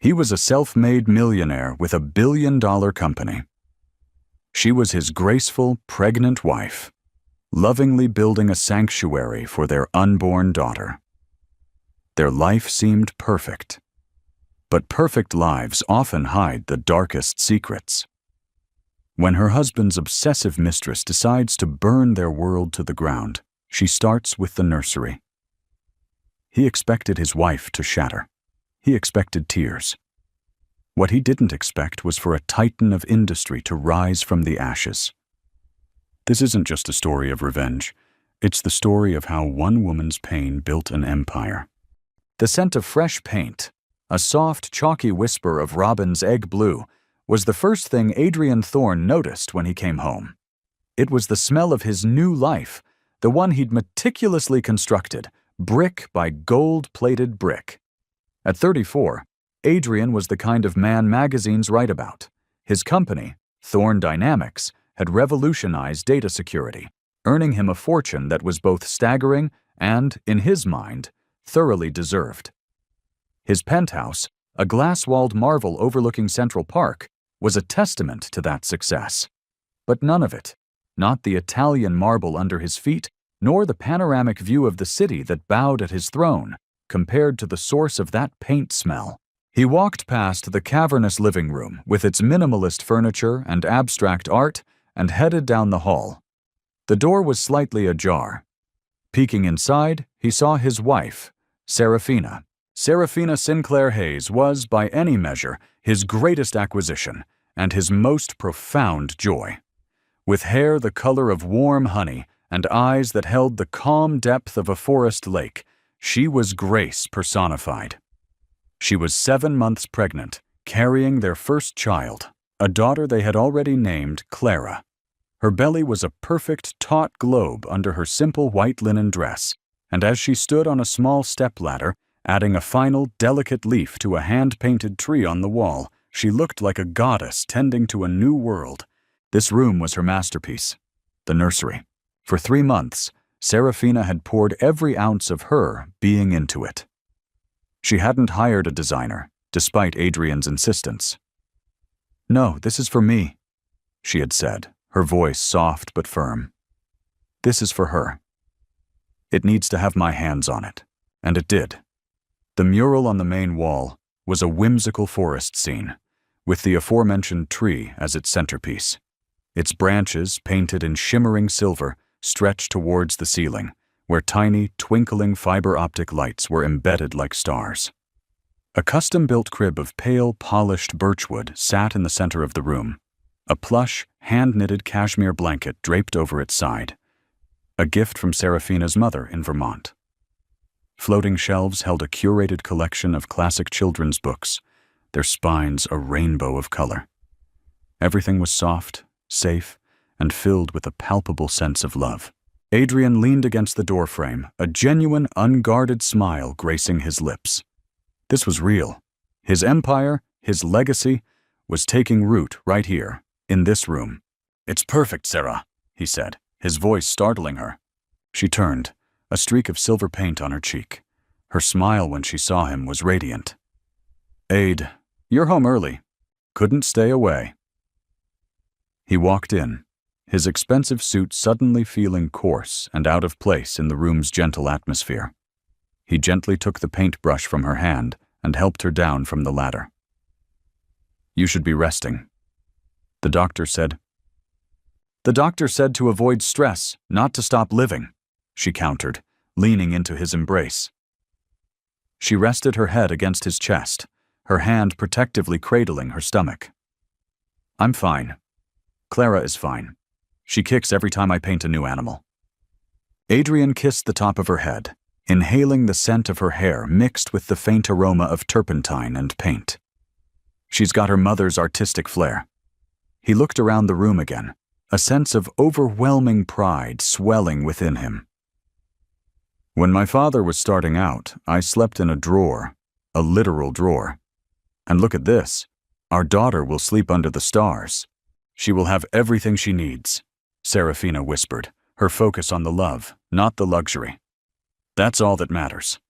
He was a self-made millionaire with a billion-dollar company. She was his graceful, pregnant wife, lovingly building a sanctuary for their unborn daughter. Their life seemed perfect. But perfect lives often hide the darkest secrets. When her husband's obsessive mistress decides to burn their world to the ground, she starts with the nursery. He expected his wife to shatter. He expected tears. What he didn't expect was for a titan of industry to rise from the ashes. This isn't just a story of revenge. It's the story of how one woman's pain built an empire. The scent of fresh paint, a soft, chalky whisper of Robin's egg blue, was the first thing Adrian Thorne noticed when he came home. It was the smell of his new life, the one he'd meticulously constructed, brick by gold-plated brick. At 34, Adrian was the kind of man magazines write about. His company, Thorne Dynamics, had revolutionized data security, earning him a fortune that was both staggering and, in his mind, thoroughly deserved. His penthouse, a glass-walled marvel overlooking Central Park, was a testament to that success. But none of it, not the Italian marble under his feet, nor the panoramic view of the city that bowed at his throne, compared to the source of that paint smell. He walked past the cavernous living room with its minimalist furniture and abstract art and headed down the hall. The door was slightly ajar. Peeking inside, he saw his wife, Serafina. Serafina Sinclair Hayes was, by any measure, his greatest acquisition and his most profound joy. With hair the color of warm honey and eyes that held the calm depth of a forest lake, she was grace personified. She was 7 months pregnant, carrying their first child, a daughter they had already named Clara. Her belly was a perfect taut globe under her simple white linen dress, and as she stood on a small stepladder, adding a final delicate leaf to a hand-painted tree on the wall, she looked like a goddess tending to a new world. This room was her masterpiece, the nursery. For 3 months, Serafina had poured every ounce of her being into it. She hadn't hired a designer, despite Adrian's insistence. "No, this is for me," she had said, her voice soft but firm. "This is for her. It needs to have my hands on it." And it did. The mural on the main wall was a whimsical forest scene, with the aforementioned tree as its centerpiece. Its branches, painted in shimmering silver, stretched towards the ceiling, where tiny, twinkling fiber-optic lights were embedded like stars. A custom-built crib of pale, polished birchwood sat in the center of the room, a plush, hand-knitted cashmere blanket draped over its side, a gift from Serafina's mother in Vermont. Floating shelves held a curated collection of classic children's books, their spines a rainbow of color. Everything was soft, safe, and filled with a palpable sense of love. Adrian leaned against the doorframe, a genuine, unguarded smile gracing his lips. This was real. His empire, his legacy, was taking root right here, in this room. "It's perfect, Sarah," he said, his voice startling her. She turned, a streak of silver paint on her cheek. Her smile when she saw him was radiant. "Aid, you're home early. Couldn't stay away." He walked in, his expensive suit suddenly feeling coarse and out of place in the room's gentle atmosphere. He gently took the paintbrush from her hand and helped her down from the ladder. "You should be resting." The doctor said to avoid stress, not to stop living," she countered, leaning into his embrace. She rested her head against his chest, her hand protectively cradling her stomach. "I'm fine. Clara is fine. She kicks every time I paint a new animal." Adrian kissed the top of her head, inhaling the scent of her hair mixed with the faint aroma of turpentine and paint. "She's got her mother's artistic flair." He looked around the room again, a sense of overwhelming pride swelling within him. "When my father was starting out, I slept in a drawer, a literal drawer. And look at this. Our daughter will sleep under the stars. She will have everything she needs," Serafina whispered, her focus on the love, not the luxury. "That's all that matters."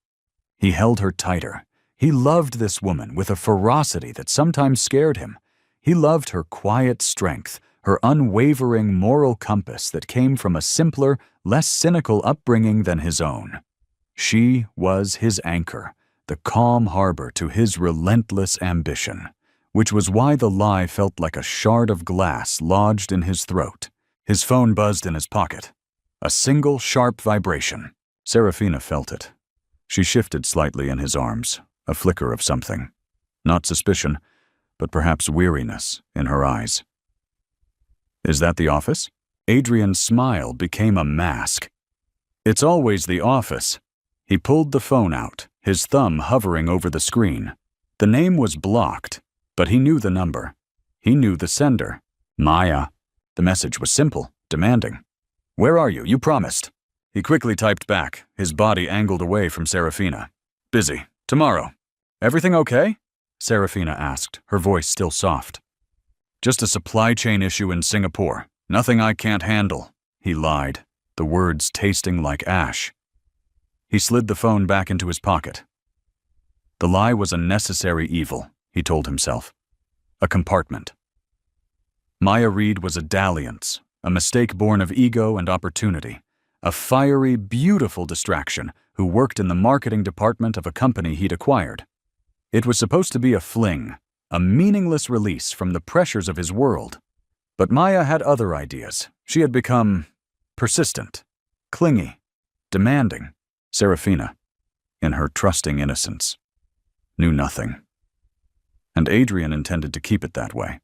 He held her tighter, He loved this woman with a ferocity that sometimes scared him. He loved her quiet strength, her unwavering moral compass that came from a simpler, less cynical upbringing than his own. She was his anchor, the calm harbor to his relentless ambition, which was why the lie felt like a shard of glass lodged in his throat. His phone buzzed in his pocket. A single sharp vibration. Serafina felt it. She shifted slightly in his arms, a flicker of something. Not suspicion, but perhaps weariness in her eyes. Is that the office? Adrian's smile became a mask. It's always the office. He pulled the phone out, his thumb hovering over the screen. The name was blocked, but he knew the number. He knew the sender. Maya. The message was simple, demanding. Where are you? You promised. He quickly typed back, his body angled away from Serafina. Busy. Tomorrow. Everything okay? Serafina asked, her voice still soft. Just a supply chain issue in Singapore. Nothing I can't handle, he lied, the words tasting like ash. He slid the phone back into his pocket. The lie was a necessary evil, he told himself. A compartment. Maya Reed was a dalliance, a mistake born of ego and opportunity, a fiery, beautiful distraction who worked in the marketing department of a company he'd acquired. It was supposed to be a fling, a meaningless release from the pressures of his world. But Maya had other ideas. She had become persistent, clingy, demanding. Serafina, in her trusting innocence, knew nothing. And Adrian intended to keep it that way.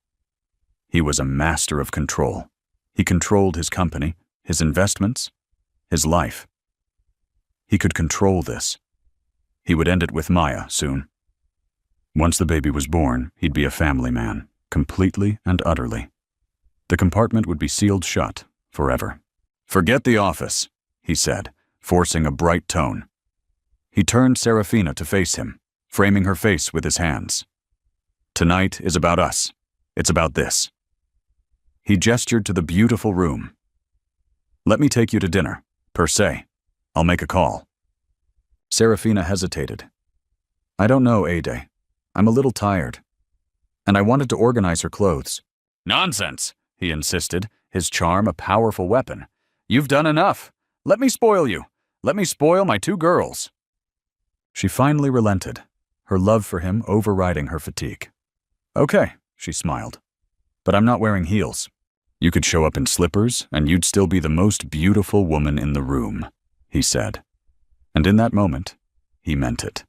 He was a master of control. He controlled his company, his investments, his life. He could control this. He would end it with Maya soon. Once the baby was born, he'd be a family man, completely and utterly. The compartment would be sealed shut, forever. Forget the office, he said, forcing a bright tone. He turned Serafina to face him, framing her face with his hands. Tonight is about us. It's about this. He gestured to the beautiful room. Let me take you to dinner, per se. I'll make a call. Serafina hesitated. I don't know, Ade. I'm a little tired. And I wanted to organize her clothes. Nonsense, he insisted, his charm a powerful weapon. You've done enough. Let me spoil you. Let me spoil my two girls. She finally relented, her love for him overriding her fatigue. Okay, she smiled. But I'm not wearing heels. You could show up in slippers, and you'd still be the most beautiful woman in the room, he said. And in that moment, he meant it.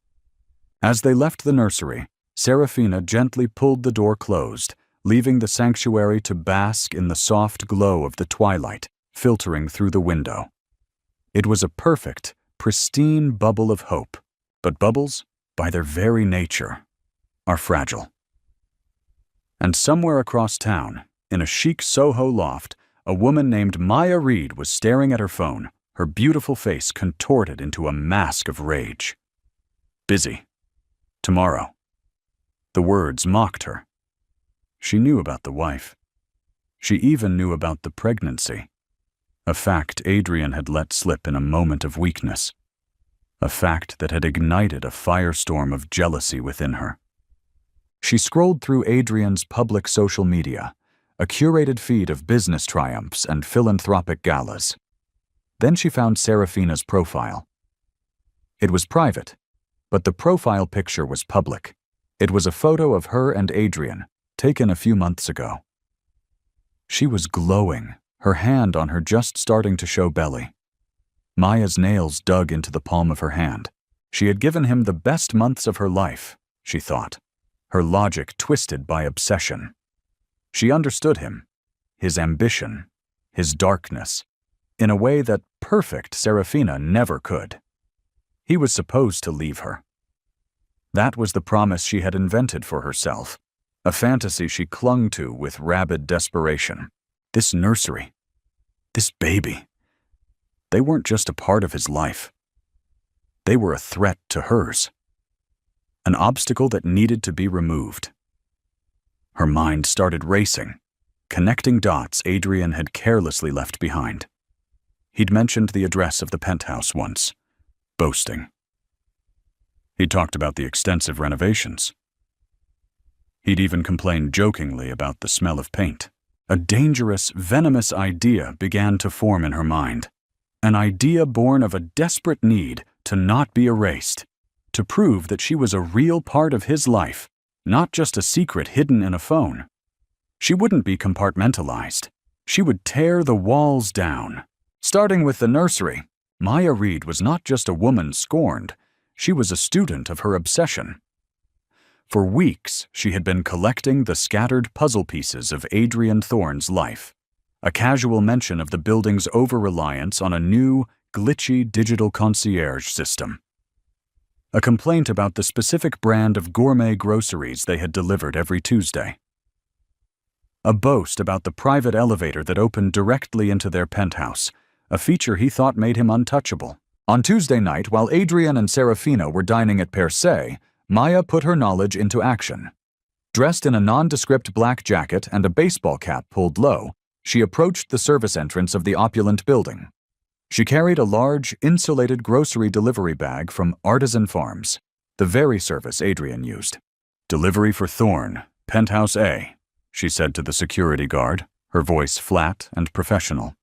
As they left the nursery, Serafina gently pulled the door closed, leaving the sanctuary to bask in the soft glow of the twilight filtering through the window. It was a perfect, pristine bubble of hope, but bubbles, by their very nature, are fragile. And somewhere across town, in a chic Soho loft, a woman named Maya Reed was staring at her phone, her beautiful face contorted into a mask of rage. Busy. Tomorrow. The words mocked her. She knew about the wife. She even knew about the pregnancy. A fact Adrian had let slip in a moment of weakness. A fact that had ignited a firestorm of jealousy within her. She scrolled through Adrian's public social media, a curated feed of business triumphs and philanthropic galas. Then she found Serafina's profile. It was private, but the profile picture was public. It was a photo of her and Adrian, taken a few months ago. She was glowing, her hand on her just starting to show belly. Maya's nails dug into the palm of her hand. She had given him the best months of her life, she thought, her logic twisted by obsession. She understood him, his ambition, his darkness, in a way that perfect Serafina never could. He was supposed to leave her. That was the promise she had invented for herself, a fantasy she clung to with rabid desperation. This nursery, this baby, they weren't just a part of his life. They were a threat to hers, an obstacle that needed to be removed. Her mind started racing, connecting dots Adrian had carelessly left behind. He'd mentioned the address of the penthouse once, boasting. He talked about the extensive renovations. He'd even complained jokingly about the smell of paint. A dangerous, venomous idea began to form in her mind. An idea born of a desperate need to not be erased, to prove that she was a real part of his life, not just a secret hidden in a phone. She wouldn't be compartmentalized. She would tear the walls down. Starting with the nursery, Maya Reed was not just a woman scorned, she was a student of her obsession. For weeks, she had been collecting the scattered puzzle pieces of Adrian Thorne's life, a casual mention of the building's over-reliance on a new, glitchy digital concierge system, a complaint about the specific brand of gourmet groceries they had delivered every Tuesday, a boast about the private elevator that opened directly into their penthouse, a feature he thought made him untouchable. On Tuesday night, while Adrian and Serafina were dining at Per Se, Maya put her knowledge into action. Dressed in a nondescript black jacket and a baseball cap pulled low, she approached the service entrance of the opulent building. She carried a large, insulated grocery delivery bag from Artisan Farms, the very service Adrian used. "Delivery for Thorne, Penthouse A," she said to the security guard, her voice flat and professional.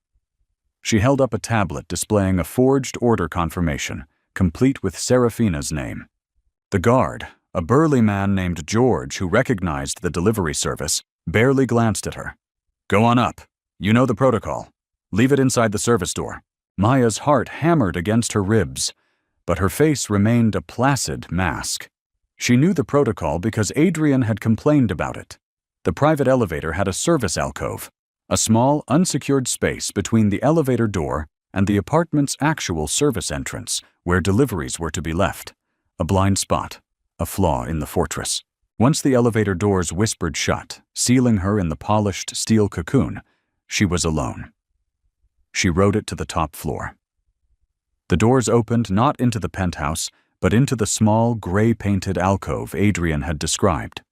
She held up a tablet displaying a forged order confirmation, complete with Serafina's name. The guard, a burly man named George who recognized the delivery service, barely glanced at her. "Go on up. You know the protocol. Leave it inside the service door." Maya's heart hammered against her ribs, but her face remained a placid mask. She knew the protocol because Adrian had complained about it. The private elevator had a service alcove, a small, unsecured space between the elevator door and the apartment's actual service entrance, where deliveries were to be left. A blind spot, a flaw in the fortress. Once the elevator doors whispered shut, sealing her in the polished steel cocoon, she was alone. She rode it to the top floor. The doors opened not into the penthouse, but into the small, gray-painted alcove Adrian had described.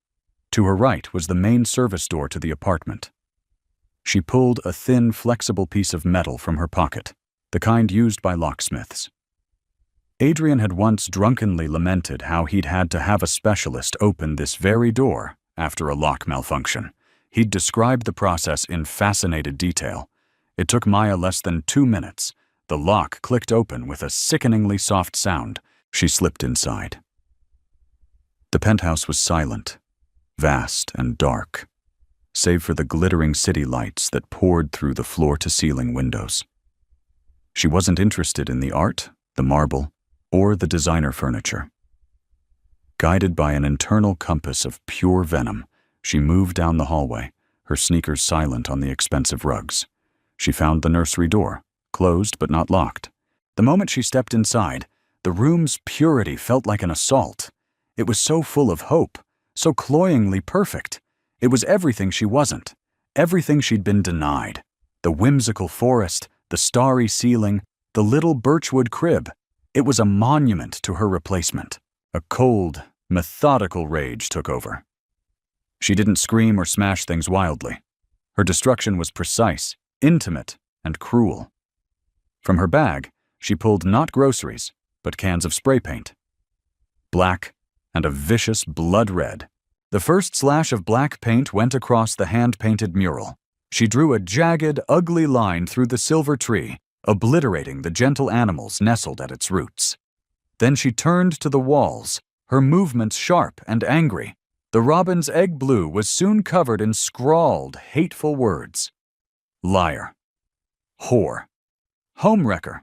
To her right was the main service door to the apartment. She pulled a thin, flexible piece of metal from her pocket, the kind used by locksmiths. Adrian had once drunkenly lamented how he'd had to have a specialist open this very door after a lock malfunction. He'd described the process in fascinated detail. It took Maya less than 2 minutes. The lock clicked open with a sickeningly soft sound. She slipped inside. The penthouse was silent, vast and dark, save for the glittering city lights that poured through the floor-to-ceiling windows. She wasn't interested in the art, the marble, or the designer furniture. Guided by an internal compass of pure venom, she moved down the hallway, her sneakers silent on the expensive rugs. She found the nursery door, closed but not locked. The moment she stepped inside, the room's purity felt like an assault. It was so full of hope, so cloyingly perfect. It was everything she wasn't, everything she'd been denied. The whimsical forest, the starry ceiling, the little birchwood crib. It was a monument to her replacement. A cold, methodical rage took over. She didn't scream or smash things wildly. Her destruction was precise, intimate, and cruel. From her bag, she pulled not groceries, but cans of spray paint. Black and a vicious blood red. The first slash of black paint went across the hand-painted mural. She drew a jagged, ugly line through the silver tree, obliterating the gentle animals nestled at its roots. Then she turned to the walls, her movements sharp and angry. The robin's egg blue was soon covered in scrawled, hateful words. Liar. Whore. Homewrecker.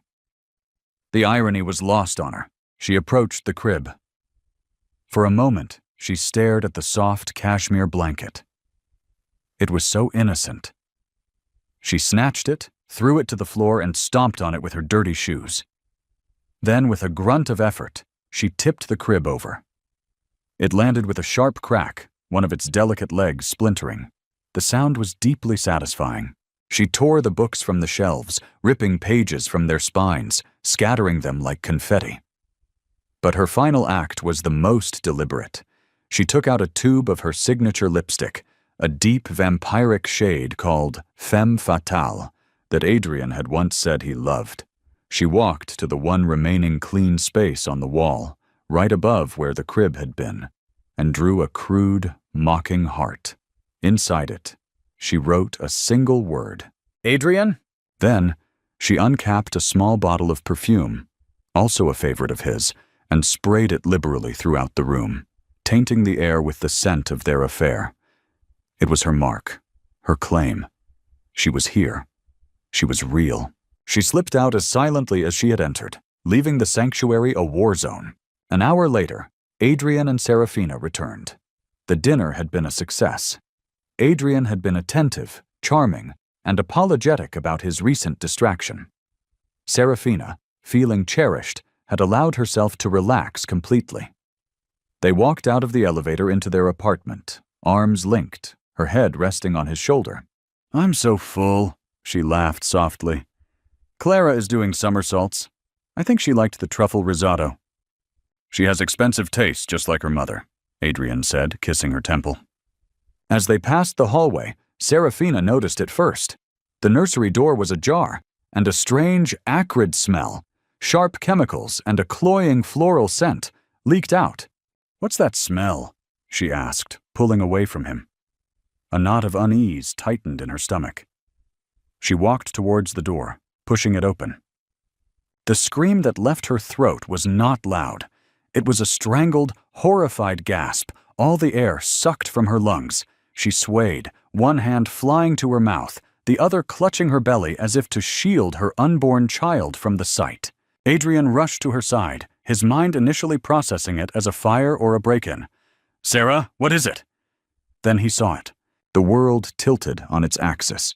The irony was lost on her. She approached the crib. For a moment, she stared at the soft cashmere blanket. It was so innocent. She snatched it, threw it to the floor, and stomped on it with her dirty shoes. Then, with a grunt of effort, she tipped the crib over. It landed with a sharp crack, one of its delicate legs splintering. The sound was deeply satisfying. She tore the books from the shelves, ripping pages from their spines, scattering them like confetti. But her final act was the most deliberate. She took out a tube of her signature lipstick, a deep vampiric shade called Femme Fatale that Adrian had once said he loved. She walked to the one remaining clean space on the wall, right above where the crib had been, and drew a crude, mocking heart. Inside it, she wrote a single word. "Adrian?" Then, she uncapped a small bottle of perfume, also a favorite of his, and sprayed it liberally throughout the room, tainting the air with the scent of their affair. It was her mark, her claim. She was here. She was real. She slipped out as silently as she had entered, leaving the sanctuary a war zone. An hour later, Adrian and Serafina returned. The dinner had been a success. Adrian had been attentive, charming, and apologetic about his recent distraction. Serafina, feeling cherished, had allowed herself to relax completely. They walked out of the elevator into their apartment, arms linked, her head resting on his shoulder. "I'm so full," she laughed softly. "Clara is doing somersaults. I think she liked the truffle risotto." "She has expensive taste, just like her mother," Adrian said, kissing her temple. As they passed the hallway, Serafina noticed it first. The nursery door was ajar, and a strange, acrid smell, sharp chemicals and a cloying floral scent, leaked out. "What's that smell?" she asked, pulling away from him. A knot of unease tightened in her stomach. She walked towards the door, pushing it open. The scream that left her throat was not loud. It was a strangled, horrified gasp, all the air sucked from her lungs. She swayed, one hand flying to her mouth, the other clutching her belly as if to shield her unborn child from the sight. Adrian rushed to her side, his mind initially processing it as a fire or a break-in. "Sarah, what is it?" Then he saw it. The world tilted on its axis.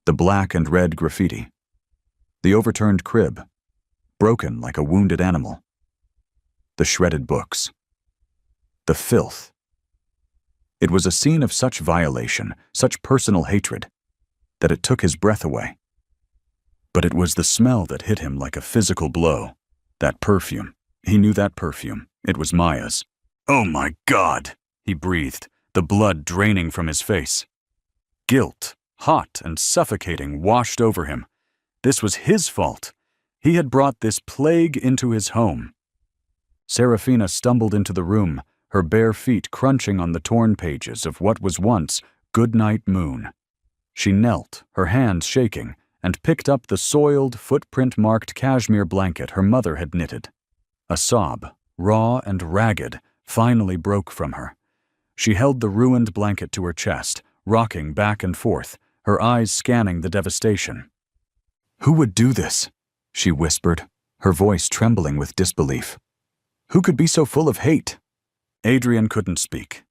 The black and red graffiti. The overturned crib, broken like a wounded animal. The shredded books. The filth. It was a scene of such violation, such personal hatred, that it took his breath away. But it was the smell that hit him like a physical blow. That perfume. He knew that perfume. It was Maya's. "Oh my God!" he breathed, the blood draining from his face. Guilt, hot and suffocating, washed over him. This was his fault. He had brought this plague into his home. Serafina stumbled into the room, her bare feet crunching on the torn pages of what was once Goodnight Moon. She knelt, her hands shaking, and picked up the soiled, footprint-marked cashmere blanket her mother had knitted. A sob, raw and ragged, finally broke from her. She held the ruined blanket to her chest, rocking back and forth, her eyes scanning the devastation. "Who would do this?" she whispered, her voice trembling with disbelief. "Who could be so full of hate?" Adrian couldn't speak.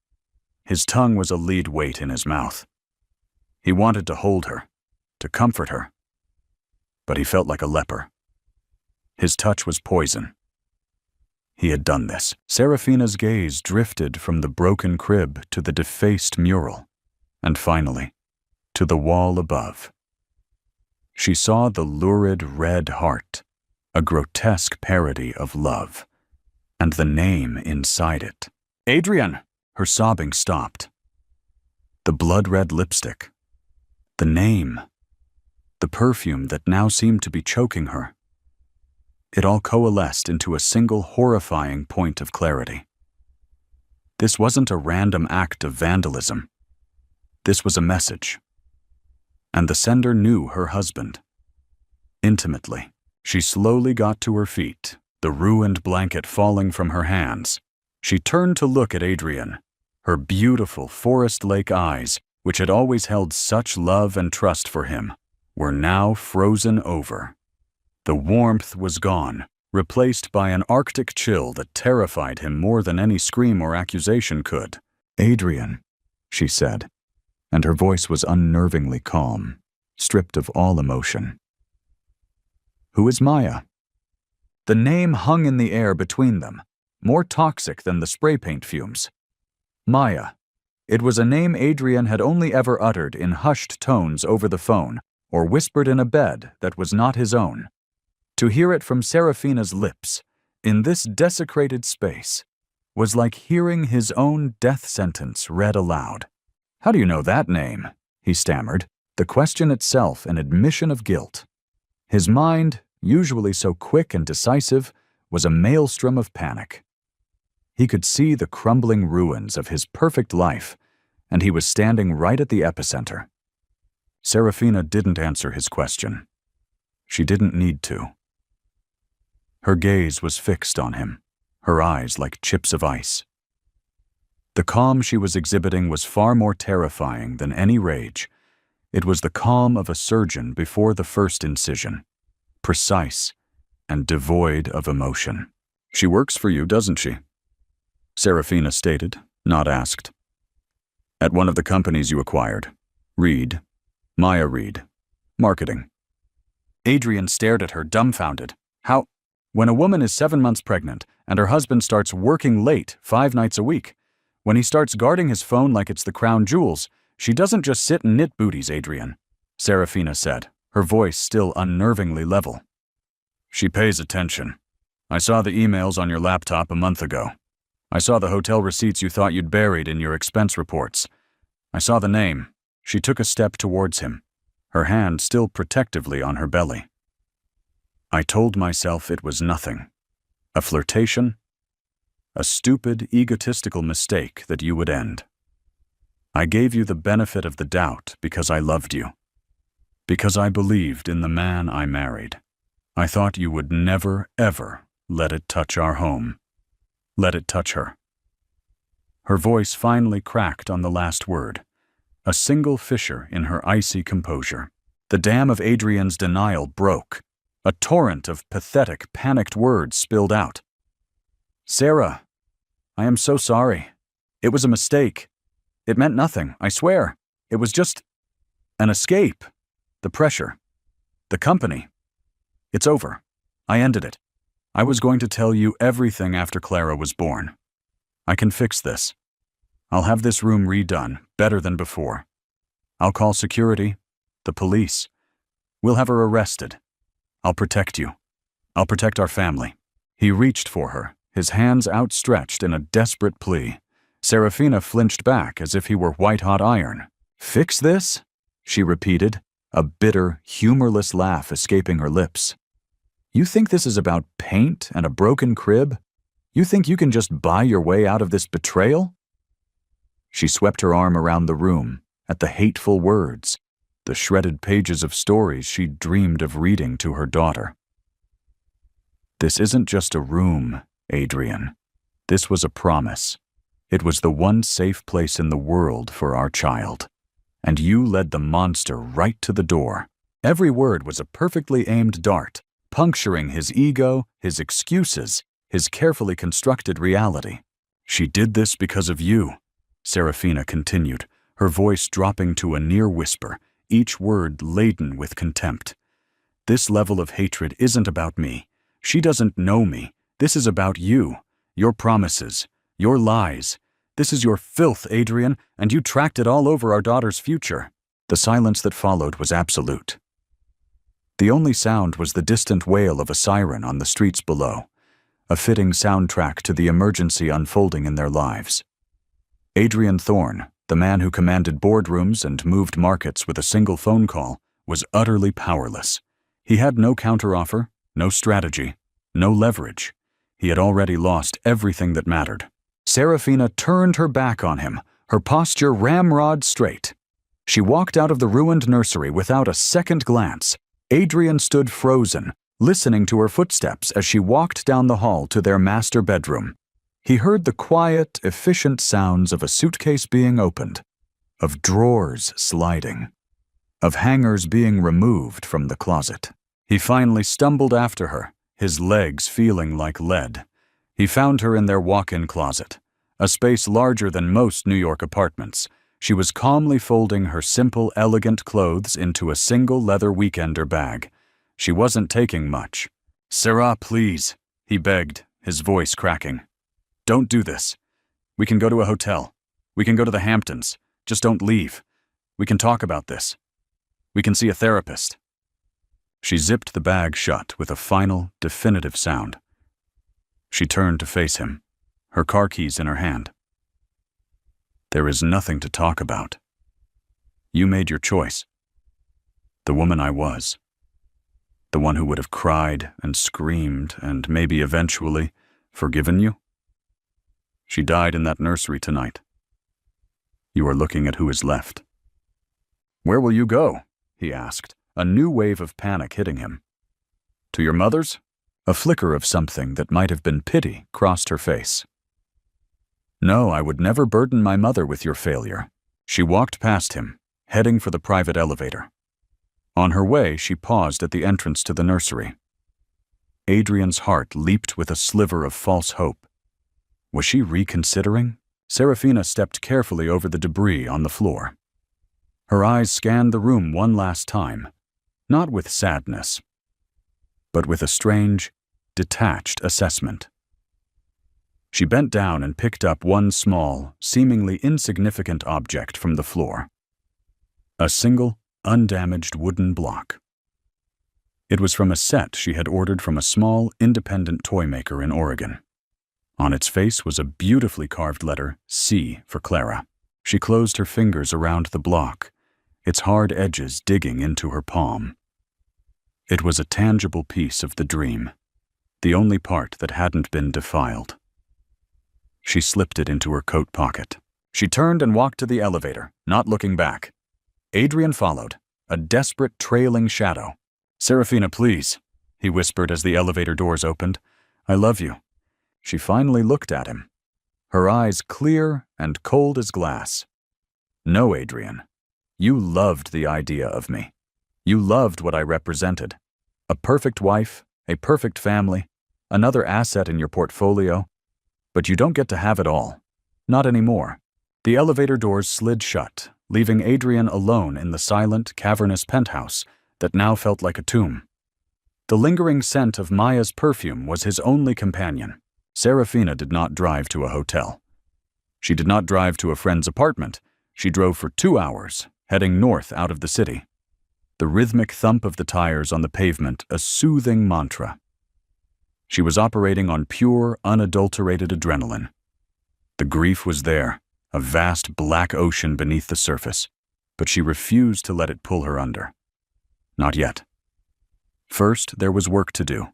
His tongue was a lead weight in his mouth. He wanted to hold her, to comfort her. But he felt like a leper. His touch was poison. He had done this. Serafina's gaze drifted from the broken crib to the defaced mural, and finally, to the wall above. She saw the lurid red heart, a grotesque parody of love, and the name inside it. "Adrian!" Her sobbing stopped. The blood-red lipstick. The name. The perfume that now seemed to be choking her. It all coalesced into a single horrifying point of clarity. This wasn't a random act of vandalism. This was a message. And the sender knew her husband. Intimately, she slowly got to her feet, the ruined blanket falling from her hands. She turned to look at Adrian, her beautiful Forest Lake eyes, which had always held such love and trust for him, were now frozen over. The warmth was gone, replaced by an Arctic chill that terrified him more than any scream or accusation could. "Adrian," she said, and her voice was unnervingly calm, stripped of all emotion. "Who is Maya?" The name hung in the air between them, more toxic than the spray paint fumes. Maya. It was a name Adrian had only ever uttered in hushed tones over the phone or whispered in a bed that was not his own. To hear it from Serafina's lips, in this desecrated space, was like hearing his own death sentence read aloud. "How do you know that name?" he stammered, the question itself an admission of guilt. His mind, usually so quick and decisive, was a maelstrom of panic. He could see the crumbling ruins of his perfect life, and he was standing right at the epicenter. Serafina didn't answer his question. She didn't need to. Her gaze was fixed on him, her eyes like chips of ice. The calm she was exhibiting was far more terrifying than any rage. It was the calm of a surgeon before the first incision, precise and devoid of emotion. "She works for you, doesn't she?" Serafina stated, not asked. "At one of the companies you acquired. Reed. Maya Reed. Marketing." Adrian stared at her, dumbfounded. How? When a woman is 7 months pregnant and her husband starts working late 5 nights a week, when he starts guarding his phone like it's the crown jewels, she doesn't just sit and knit booties, Adrian, Serafina said, her voice still unnervingly level. "She pays attention. I saw the emails on your laptop a month ago. I saw the hotel receipts you thought you'd buried in your expense reports. I saw the name." She took a step towards him, her hand still protectively on her belly. "I told myself it was nothing. A flirtation? A stupid, egotistical mistake that you would end. I gave you the benefit of the doubt because I loved you. Because I believed in the man I married. I thought you would never, ever let it touch our home. Let it touch her." Her voice finally cracked on the last word, a single fissure in her icy composure. The dam of Adrian's denial broke. A torrent of pathetic, panicked words spilled out. "Sarah, I am so sorry. It was a mistake. It meant nothing, I swear. It was just an escape. The pressure. The company. It's over. I ended it. I was going to tell you everything after Clara was born. I can fix this. I'll have this room redone, better than before. I'll call security, the police. We'll have her arrested. I'll protect you. I'll protect our family." He reached for her, his hands outstretched in a desperate plea. Serafina flinched back as if he were white-hot iron. "Fix this?" she repeated, a bitter, humorless laugh escaping her lips. "You think this is about paint and a broken crib? You think you can just buy your way out of this betrayal?" She swept her arm around the room at the hateful words, the shredded pages of stories she'd dreamed of reading to her daughter. "This isn't just a room, Adrian. This was a promise. It was the one safe place in the world for our child. And you led the monster right to the door." Every word was a perfectly aimed dart, puncturing his ego, his excuses, his carefully constructed reality. "She did this because of you," Serafina continued, her voice dropping to a near whisper, each word laden with contempt. "This level of hatred isn't about me. She doesn't know me. This is about you, your promises, your lies. This is your filth, Adrian, and you tracked it all over our daughter's future." The silence that followed was absolute. The only sound was the distant wail of a siren on the streets below, a fitting soundtrack to the emergency unfolding in their lives. Adrian Thorne, the man who commanded boardrooms and moved markets with a single phone call, was utterly powerless. He had no counteroffer, no strategy, no leverage. He had already lost everything that mattered. Serafina turned her back on him, her posture ramrod straight. She walked out of the ruined nursery without a second glance. Adrian stood frozen, listening to her footsteps as she walked down the hall to their master bedroom. He heard the quiet, efficient sounds of a suitcase being opened, of drawers sliding, of hangers being removed from the closet. He finally stumbled after her, his legs feeling like lead. He found her in their walk-in closet, a space larger than most New York apartments. She was calmly folding her simple, elegant clothes into a single leather weekender bag. She wasn't taking much. "Sarah, please," he begged, his voice cracking. "Don't do this. We can go to a hotel. We can go to the Hamptons. Just don't leave. We can talk about this. We can see a therapist." She zipped the bag shut with a final, definitive sound. She turned to face him, her car keys in her hand. "There is nothing to talk about. You made your choice. The woman I was. The one who would have cried and screamed and maybe eventually forgiven you. She died in that nursery tonight. You are looking at who is left. Where will you go? He asked, a new wave of panic hitting him. To your mother's? A flicker of something that might have been pity crossed her face. No, I would never burden my mother with your failure. She walked past him, heading for the private elevator. On her way, she paused at the entrance to the nursery. Adrian's heart leaped with a sliver of false hope. Was she reconsidering? Serafina stepped carefully over the debris on the floor. Her eyes scanned the room one last time, not with sadness, but with a strange, detached assessment. She bent down and picked up one small, seemingly insignificant object from the floor. A single, undamaged wooden block. It was from a set she had ordered from a small, independent toy maker in Oregon. On its face was a beautifully carved letter, C for Clara. She closed her fingers around the block, its hard edges digging into her palm. It was a tangible piece of the dream, the only part that hadn't been defiled. She slipped it into her coat pocket. She turned and walked to the elevator, not looking back. Adrian followed, a desperate trailing shadow. Serafina, please, he whispered as the elevator doors opened. I love you. She finally looked at him, her eyes clear and cold as glass. No, Adrian. You loved the idea of me. You loved what I represented. A perfect wife, a perfect family, another asset in your portfolio. But you don't get to have it all. Not anymore. The elevator doors slid shut, leaving Adrian alone in the silent, cavernous penthouse that now felt like a tomb. The lingering scent of Maya's perfume was his only companion. Serafina did not drive to a hotel. She did not drive to a friend's apartment. She drove for 2 hours, heading north out of the city. The rhythmic thump of the tires on the pavement a soothing mantra. She was operating on pure, unadulterated adrenaline. The grief was there, a vast black ocean beneath the surface, but she refused to let it pull her under. Not yet. First, there was work to do.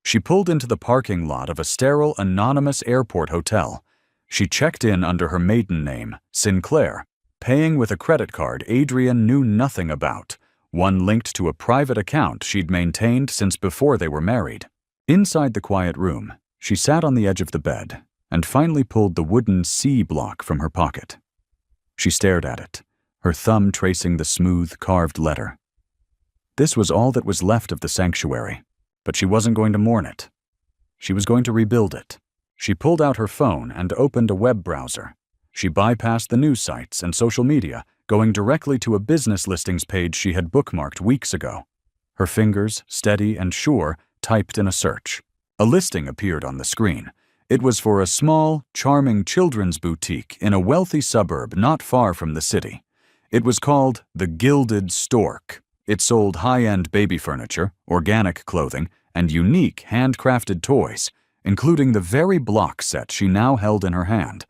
She pulled into the parking lot of a sterile, anonymous airport hotel. She checked in under her maiden name, Sinclair, paying with a credit card Adrian knew nothing about, one linked to a private account she'd maintained since before they were married. Inside the quiet room, she sat on the edge of the bed and finally pulled the wooden C block from her pocket. She stared at it, her thumb tracing the smooth, carved letter. This was all that was left of the sanctuary, but she wasn't going to mourn it. She was going to rebuild it. She pulled out her phone and opened a web browser. She bypassed the news sites and social media, going directly to a business listings page she had bookmarked weeks ago. Her fingers, steady and sure, typed in a search. A listing appeared on the screen. It was for a small, charming children's boutique in a wealthy suburb not far from the city. It was called The Gilded Stork. It sold high-end baby furniture, organic clothing, and unique handcrafted toys, including the very block set she now held in her hand.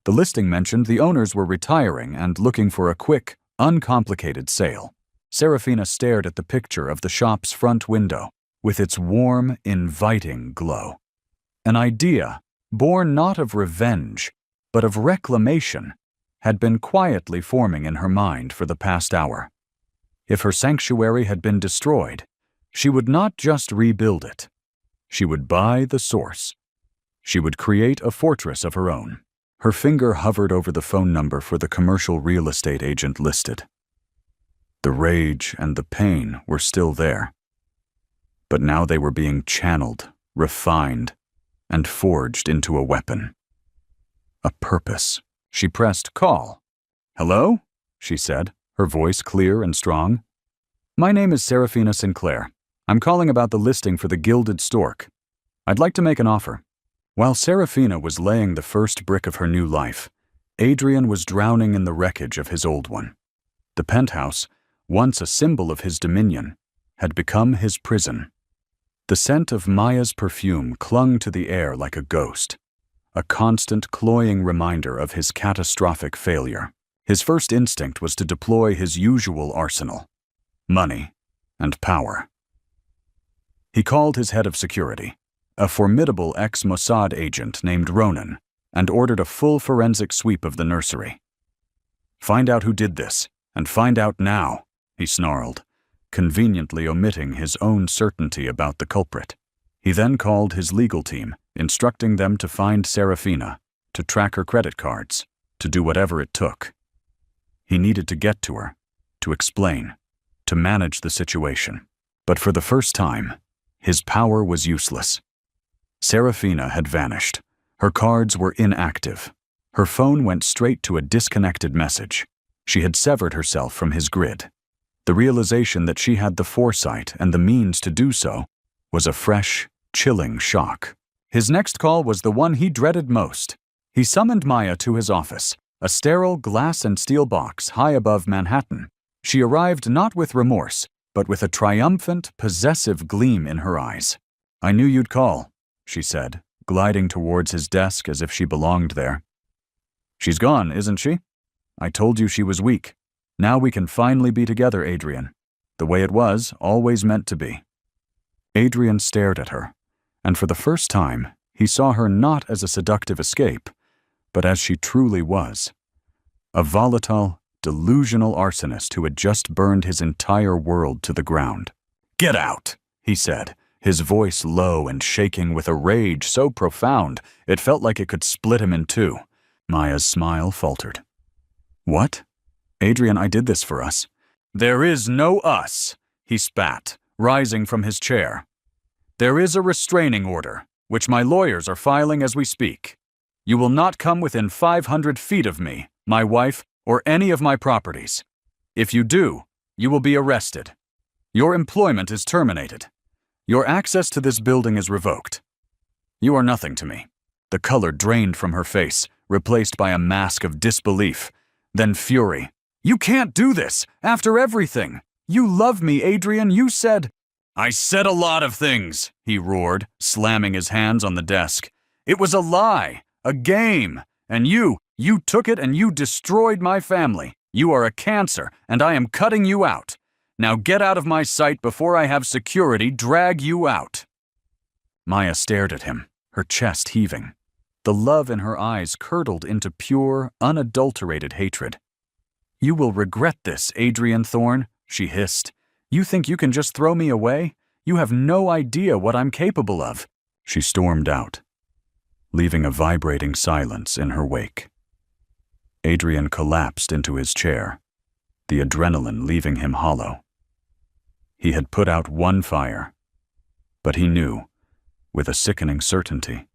The listing mentioned the owners were retiring and looking for a quick, uncomplicated sale. Serafina stared at the picture of the shop's front window, with its warm, inviting glow. An idea, born not of revenge, but of reclamation, had been quietly forming in her mind for the past hour. If her sanctuary had been destroyed, she would not just rebuild it. She would buy the source. She would create a fortress of her own. Her finger hovered over the phone number for the commercial real estate agent listed. The rage and the pain were still there. But now they were being channeled, refined, and forged into a weapon. A purpose. She pressed call. "Hello?" she said, her voice clear and strong. "My name is Serafina Sinclair. I'm calling about the listing for the Gilded Stork. I'd like to make an offer." While Serafina was laying the first brick of her new life, Adrian was drowning in the wreckage of his old one. The penthouse, once a symbol of his dominion, had become his prison. The scent of Maya's perfume clung to the air like a ghost, a constant cloying reminder of his catastrophic failure. His first instinct was to deploy his usual arsenal: money and power. He called his head of security, a formidable ex-Mossad agent named Ronan, and ordered a full forensic sweep of the nursery. "Find out who did this, and find out now," he snarled, conveniently omitting his own certainty about the culprit. He then called his legal team, instructing them to find Serafina, to track her credit cards, to do whatever it took. He needed to get to her, to explain, to manage the situation. But for the first time, his power was useless. Serafina had vanished. Her cards were inactive. Her phone went straight to a disconnected message. She had severed herself from his grid. The realization that she had the foresight and the means to do so was a fresh, chilling shock. His next call was the one he dreaded most. He summoned Maya to his office, a sterile glass and steel box high above Manhattan. She arrived not with remorse, but with a triumphant, possessive gleam in her eyes. "I knew you'd call," she said, gliding towards his desk as if she belonged there. "She's gone, isn't she? I told you she was weak. Now we can finally be together, Adrian. The way it was, always meant to be." Adrian stared at her, and for the first time, he saw her not as a seductive escape, but as she truly was. A volatile, delusional arsonist who had just burned his entire world to the ground. "Get out," he said, his voice low and shaking with a rage so profound it felt like it could split him in two. Maya's smile faltered. "What? Adrian, I did this for us." "There is no us," he spat, rising from his chair. "There is a restraining order, which my lawyers are filing as we speak. You will not come within 500 feet of me, my wife, or any of my properties. If you do, you will be arrested. Your employment is terminated. Your access to this building is revoked. You are nothing to me." The color drained from her face, replaced by a mask of disbelief, then fury. "You can't do this, after everything. You love me, Adrian, you said—" "I said a lot of things," he roared, slamming his hands on the desk. "It was a lie, a game, and you took it and you destroyed my family. You are a cancer, and I am cutting you out. Now get out of my sight before I have security drag you out." Maya stared at him, her chest heaving. The love in her eyes curdled into pure, unadulterated hatred. "You will regret this, Adrian Thorne," she hissed. "You think you can just throw me away? You have no idea what I'm capable of." She stormed out, leaving a vibrating silence in her wake. Adrian collapsed into his chair, the adrenaline leaving him hollow. He had put out one fire, but he knew, with a sickening certainty,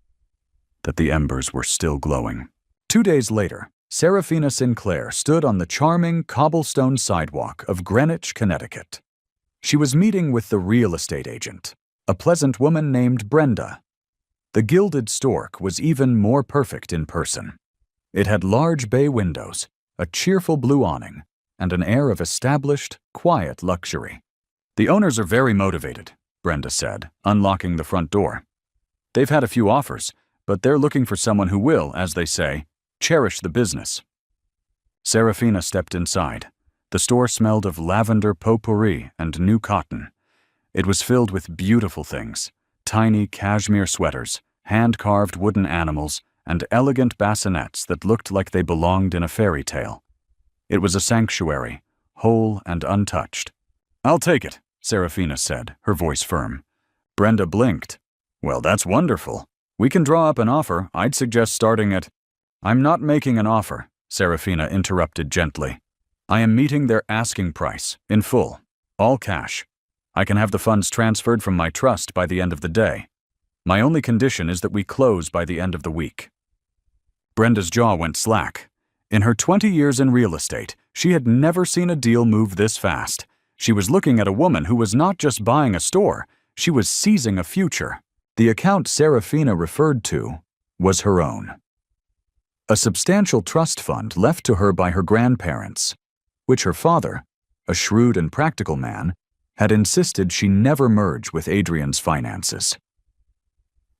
that the embers were still glowing. 2 days later, Serafina Sinclair stood on the charming cobblestone sidewalk of Greenwich, Connecticut. She was meeting with the real estate agent, a pleasant woman named Brenda. The Gilded Stork was even more perfect in person. It had large bay windows, a cheerful blue awning, and an air of established, quiet luxury. "The owners are very motivated," Brenda said, unlocking the front door. "They've had a few offers, but they're looking for someone who will, as they say, cherish the business." Serafina stepped inside. The store smelled of lavender potpourri and new cotton. It was filled with beautiful things, tiny cashmere sweaters, hand-carved wooden animals, and elegant bassinets that looked like they belonged in a fairy tale. It was a sanctuary, whole and untouched. "I'll take it," Serafina said, her voice firm. Brenda blinked. "Well, that's wonderful. We can draw up an offer. I'd suggest starting at—" "I'm not making an offer," Serafina interrupted gently. "I am meeting their asking price, in full, all cash. I can have the funds transferred from my trust by the end of the day. My only condition is that we close by the end of the week." Brenda's jaw went slack. In her 20 years in real estate, she had never seen a deal move this fast. She was looking at a woman who was not just buying a store, she was seizing a future. The account Serafina referred to was her own. A substantial trust fund left to her by her grandparents, which her father, a shrewd and practical man, had insisted she never merge with Adrian's finances.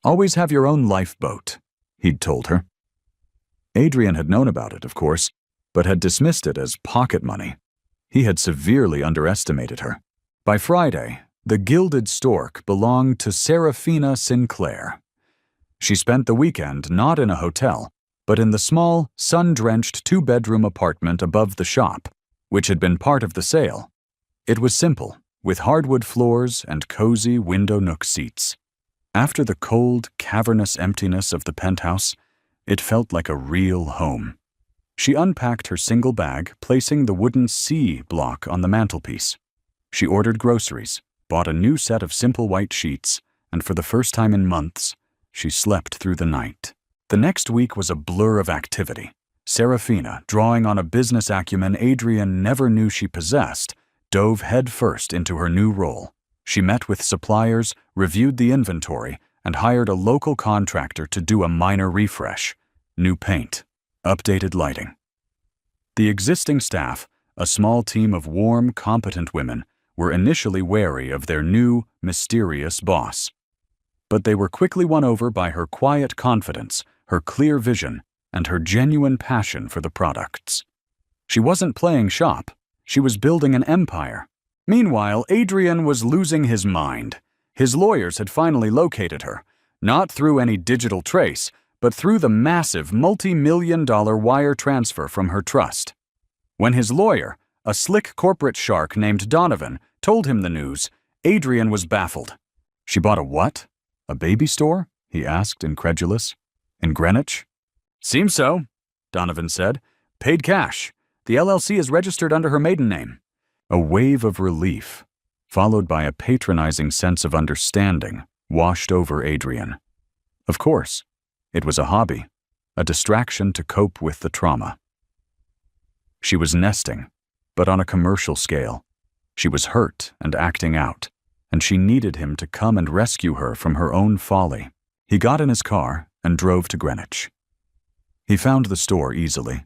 "Always have your own lifeboat," he'd told her. Adrian had known about it, of course, but had dismissed it as pocket money. He had severely underestimated her. By Friday, the Gilded Stork belonged to Serafina Sinclair. She spent the weekend not in a hotel, but in the small, sun-drenched two-bedroom apartment above the shop, which had been part of the sale. It was simple, with hardwood floors and cozy window nook seats. After the cold, cavernous emptiness of the penthouse, it felt like a real home. She unpacked her single bag, placing the wooden C block on the mantelpiece. She ordered groceries, bought a new set of simple white sheets, and for the first time in months, she slept through the night. The next week was a blur of activity. Serafina, drawing on a business acumen Adrian never knew she possessed, dove headfirst into her new role. She met with suppliers, reviewed the inventory, and hired a local contractor to do a minor refresh. New paint, updated lighting. The existing staff, a small team of warm, competent women, were initially wary of their new, mysterious boss. But they were quickly won over by her quiet confidence, her clear vision, and her genuine passion for the products. She wasn't playing shop, she was building an empire. Meanwhile, Adrian was losing his mind. His lawyers had finally located her, not through any digital trace, but through the massive multi-million-dollar wire transfer from her trust. When his lawyer, a slick corporate shark named Donovan, told him the news, Adrian was baffled. She bought a what? A baby store? He asked, incredulous. In Greenwich? Seems so, Donovan said. Paid cash. The LLC is registered under her maiden name. A wave of relief, followed by a patronizing sense of understanding, washed over Adrian. Of course, it was a hobby, a distraction to cope with the trauma. She was nesting, but on a commercial scale. She was hurt and acting out, and she needed him to come and rescue her from her own folly. He got in his car and drove to Greenwich. He found the store easily.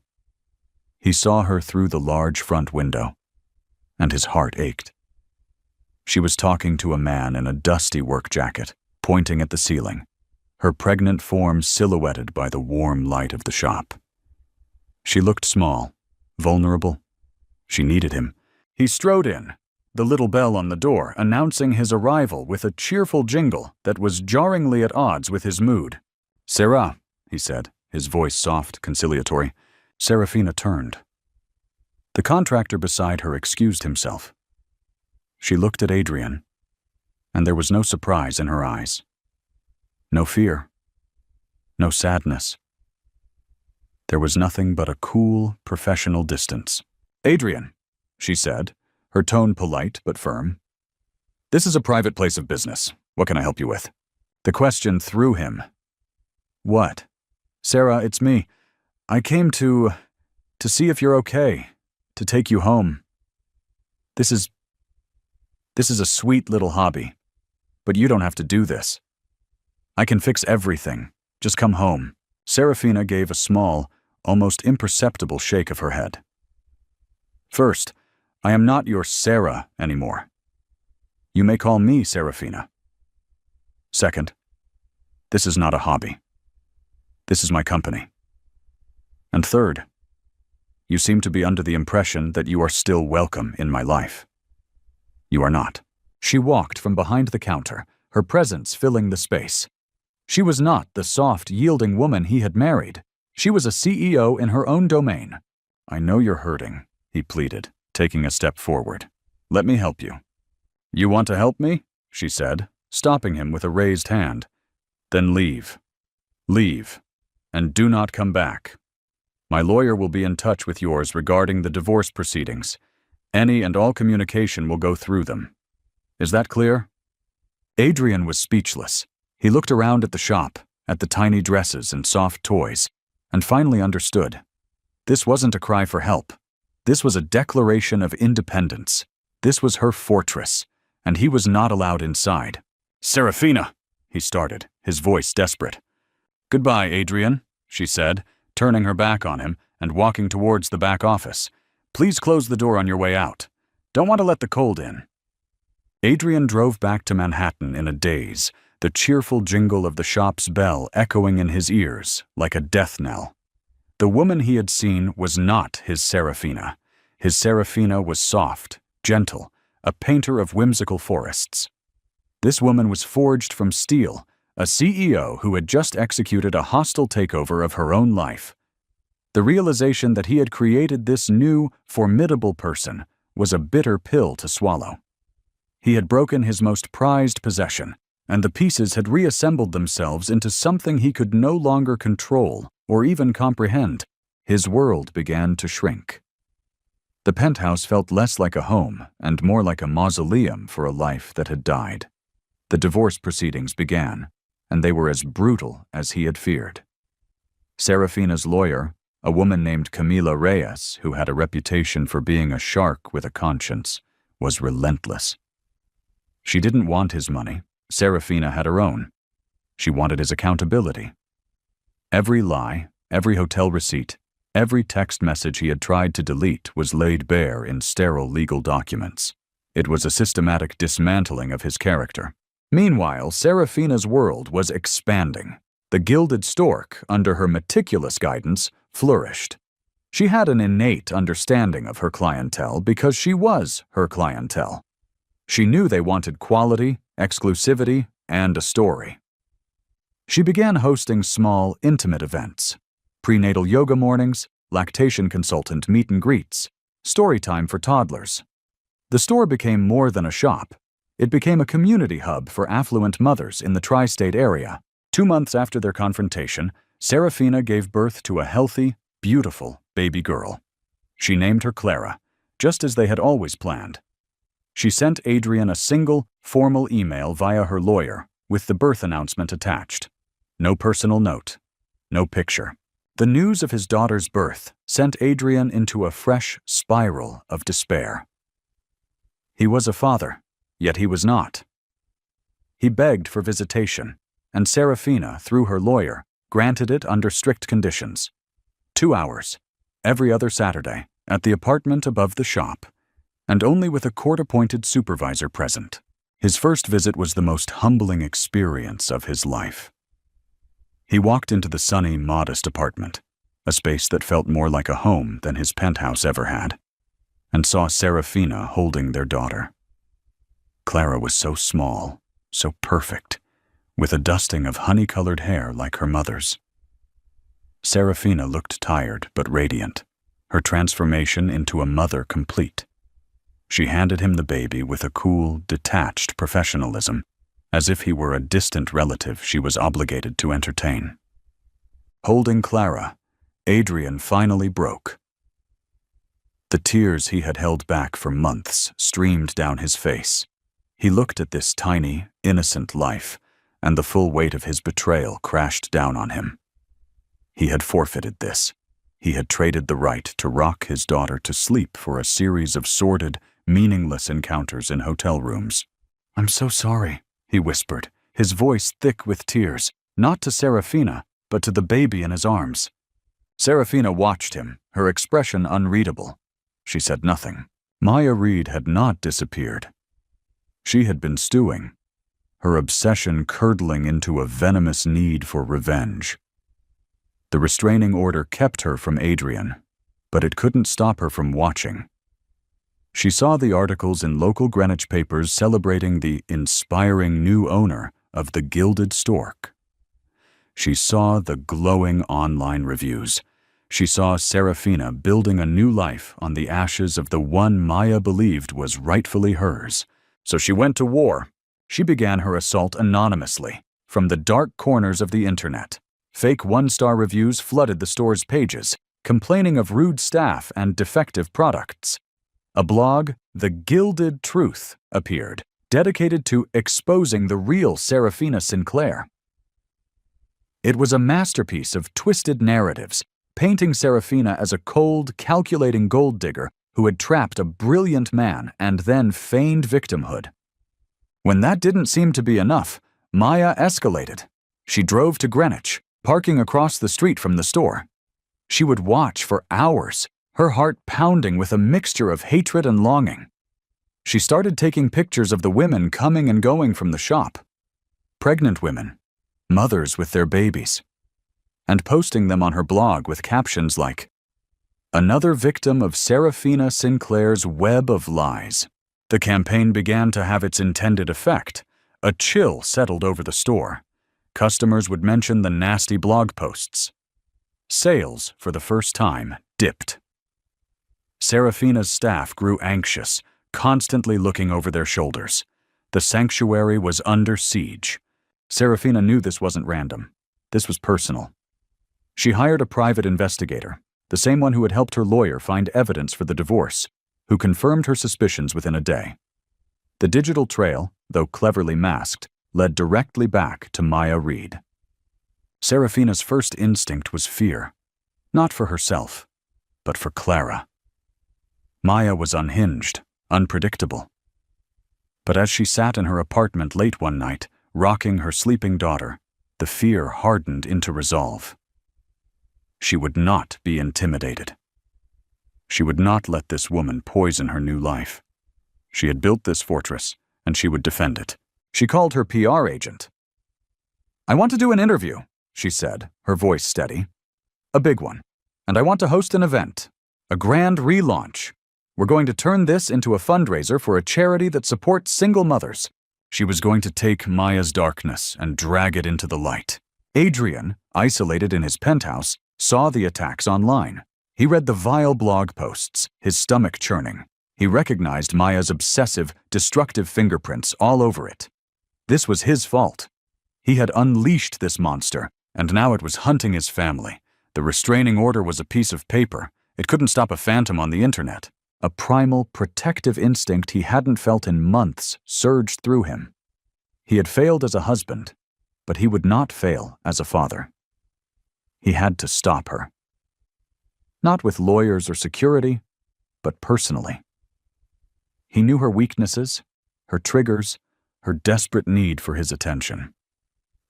He saw her through the large front window, and his heart ached. She was talking to a man in a dusty work jacket, pointing at the ceiling, her pregnant form silhouetted by the warm light of the shop. She looked small, vulnerable. She needed him. He strode in, the little bell on the door announcing his arrival with a cheerful jingle that was jarringly at odds with his mood. "Sarah," he said, his voice soft, conciliatory. Serafina turned. The contractor beside her excused himself. She looked at Adrian, and there was no surprise in her eyes. No fear. No sadness. There was nothing but a cool, professional distance. "Adrian," she said, her tone polite but firm. "This is a private place of business. What can I help you with?" The question threw him. "What?" "Sarah, it's me. I came to see if you're okay, to take you home. This is a sweet little hobby, but you don't have to do this. I can fix everything. Just come home." Serafina gave a small, almost imperceptible shake of her head. "First, I am not your Sarah anymore. You may call me Serafina. Second, this is not a hobby. This is my company. And third, you seem to be under the impression that you are still welcome in my life. You are not." She walked from behind the counter, her presence filling the space. She was not the soft, yielding woman he had married. She was a CEO in her own domain. "I know you're hurting," he pleaded, taking a step forward. "Let me help you." "You want to help me?" she said, stopping him with a raised hand. "Then leave. Leave. And do not come back. My lawyer will be in touch with yours regarding the divorce proceedings. Any and all communication will go through them. Is that clear?" Adrian was speechless. He looked around at the shop, at the tiny dresses and soft toys, and finally understood. This wasn't a cry for help. This was a declaration of independence. This was her fortress, and he was not allowed inside. "Serafina," he started, his voice desperate. "Goodbye, Adrian," she said, turning her back on him and walking towards the back office. "Please close the door on your way out. Don't want to let the cold in." Adrian drove back to Manhattan in a daze, the cheerful jingle of the shop's bell echoing in his ears like a death knell. The woman he had seen was not his Serafina. His Serafina was soft, gentle, a painter of whimsical forests. This woman was forged from steel, a CEO who had just executed a hostile takeover of her own life. The realization that he had created this new, formidable person was a bitter pill to swallow. He had broken his most prized possession, and the pieces had reassembled themselves into something he could no longer control or even comprehend. His world began to shrink. The penthouse felt less like a home and more like a mausoleum for a life that had died. The divorce proceedings began, and they were as brutal as he had feared. Serafina's lawyer, a woman named Camila Reyes, who had a reputation for being a shark with a conscience, was relentless. She didn't want his money. Serafina had her own. She wanted his accountability. Every lie, every hotel receipt, every text message he had tried to delete was laid bare in sterile legal documents. It was a systematic dismantling of his character. Meanwhile, Serafina's world was expanding. The gilded stork, under her meticulous guidance, flourished. She had an innate understanding of her clientele because she was her clientele. She knew they wanted quality, exclusivity, and a story. She began hosting small, intimate events: prenatal yoga mornings, lactation consultant meet and greets, story time for toddlers. The store became more than a shop. It became a community hub for affluent mothers in the tri-state area. 2 months after their confrontation, Serafina gave birth to a healthy, beautiful baby girl. She named her Clara, just as they had always planned. She sent Adrian a single, formal email via her lawyer with the birth announcement attached. No personal note, no picture. The news of his daughter's birth sent Adrian into a fresh spiral of despair. He was a father, yet he was not. He begged for visitation, and Serafina, through her lawyer, granted it under strict conditions. 2 hours, every other Saturday, at the apartment above the shop, and only with a court-appointed supervisor present. His first visit was the most humbling experience of his life. He walked into the sunny, modest apartment, a space that felt more like a home than his penthouse ever had, and saw Serafina holding their daughter. Clara was so small, so perfect, with a dusting of honey-colored hair like her mother's. Serafina looked tired but radiant, her transformation into a mother complete. She handed him the baby with a cool, detached professionalism, as if he were a distant relative she was obligated to entertain. Holding Clara, Adrian finally broke. The tears he had held back for months streamed down his face. He looked at this tiny, innocent life, and the full weight of his betrayal crashed down on him. He had forfeited this. He had traded the right to rock his daughter to sleep for a series of sordid, meaningless encounters in hotel rooms. "I'm so sorry," he whispered, his voice thick with tears, not to Serafina, but to the baby in his arms. Serafina watched him, her expression unreadable. She said nothing. Maya Reed had not disappeared. She had been stewing, her obsession curdling into a venomous need for revenge. The restraining order kept her from Adrian, but it couldn't stop her from watching. She saw the articles in local Greenwich papers celebrating the inspiring new owner of the Gilded Stork. She saw the glowing online reviews. She saw Serafina building a new life on the ashes of the one Maya believed was rightfully hers. So she went to war. She began her assault anonymously, from the dark corners of the internet. Fake one-star reviews flooded the store's pages, complaining of rude staff and defective products. A blog, The Gilded Truth, appeared, dedicated to exposing the real Serafina Sinclair. It was a masterpiece of twisted narratives, painting Serafina as a cold, calculating gold digger who had trapped a brilliant man and then feigned victimhood. When that didn't seem to be enough, Maya escalated. She drove to Greenwich, parking across the street from the store. She would watch for hours, her heart pounding with a mixture of hatred and longing. She started taking pictures of the women coming and going from the shop. Pregnant women, mothers with their babies, and posting them on her blog with captions like, "Another victim of Serafina Sinclair's web of lies." The campaign began to have its intended effect. A chill settled over the store. Customers would mention the nasty blog posts. Sales, for the first time, dipped. Serafina's staff grew anxious, constantly looking over their shoulders. The sanctuary was under siege. Serafina knew this wasn't random. This was personal. She hired a private investigator, the same one who had helped her lawyer find evidence for the divorce, who confirmed her suspicions within a day. The digital trail, though cleverly masked, led directly back to Maya Reed. Serafina's first instinct was fear, not for herself, but for Clara. Maya was unhinged, unpredictable. But as she sat in her apartment late one night, rocking her sleeping daughter, the fear hardened into resolve. She would not be intimidated. She would not let this woman poison her new life. She had built this fortress, and she would defend it. She called her PR agent. "I want to do an interview," she said, her voice steady. "A big one. And I want to host an event. A grand relaunch. We're going to turn this into a fundraiser for a charity that supports single mothers." She was going to take Maya's darkness and drag it into the light. Adrian, isolated in his penthouse, saw the attacks online. He read the vile blog posts, his stomach churning. He recognized Maya's obsessive, destructive fingerprints all over it. This was his fault. He had unleashed this monster, and now it was hunting his family. The restraining order was a piece of paper. It couldn't stop a phantom on the internet. A primal, protective instinct he hadn't felt in months surged through him. He had failed as a husband, but he would not fail as a father. He had to stop her. Not with lawyers or security, but personally. He knew her weaknesses, her triggers, her desperate need for his attention.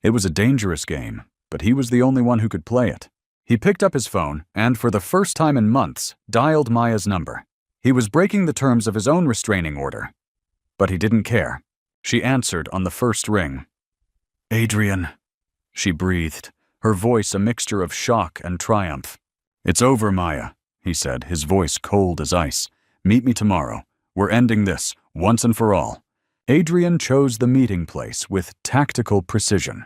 It was a dangerous game, but he was the only one who could play it. He picked up his phone and, for the first time in months, dialed Maya's number. He was breaking the terms of his own restraining order. But he didn't care. She answered on the first ring. "Adrian," she breathed, her voice a mixture of shock and triumph. "It's over, Maya," he said, his voice cold as ice. "Meet me tomorrow. We're ending this, once and for all." Adrian chose the meeting place with tactical precision.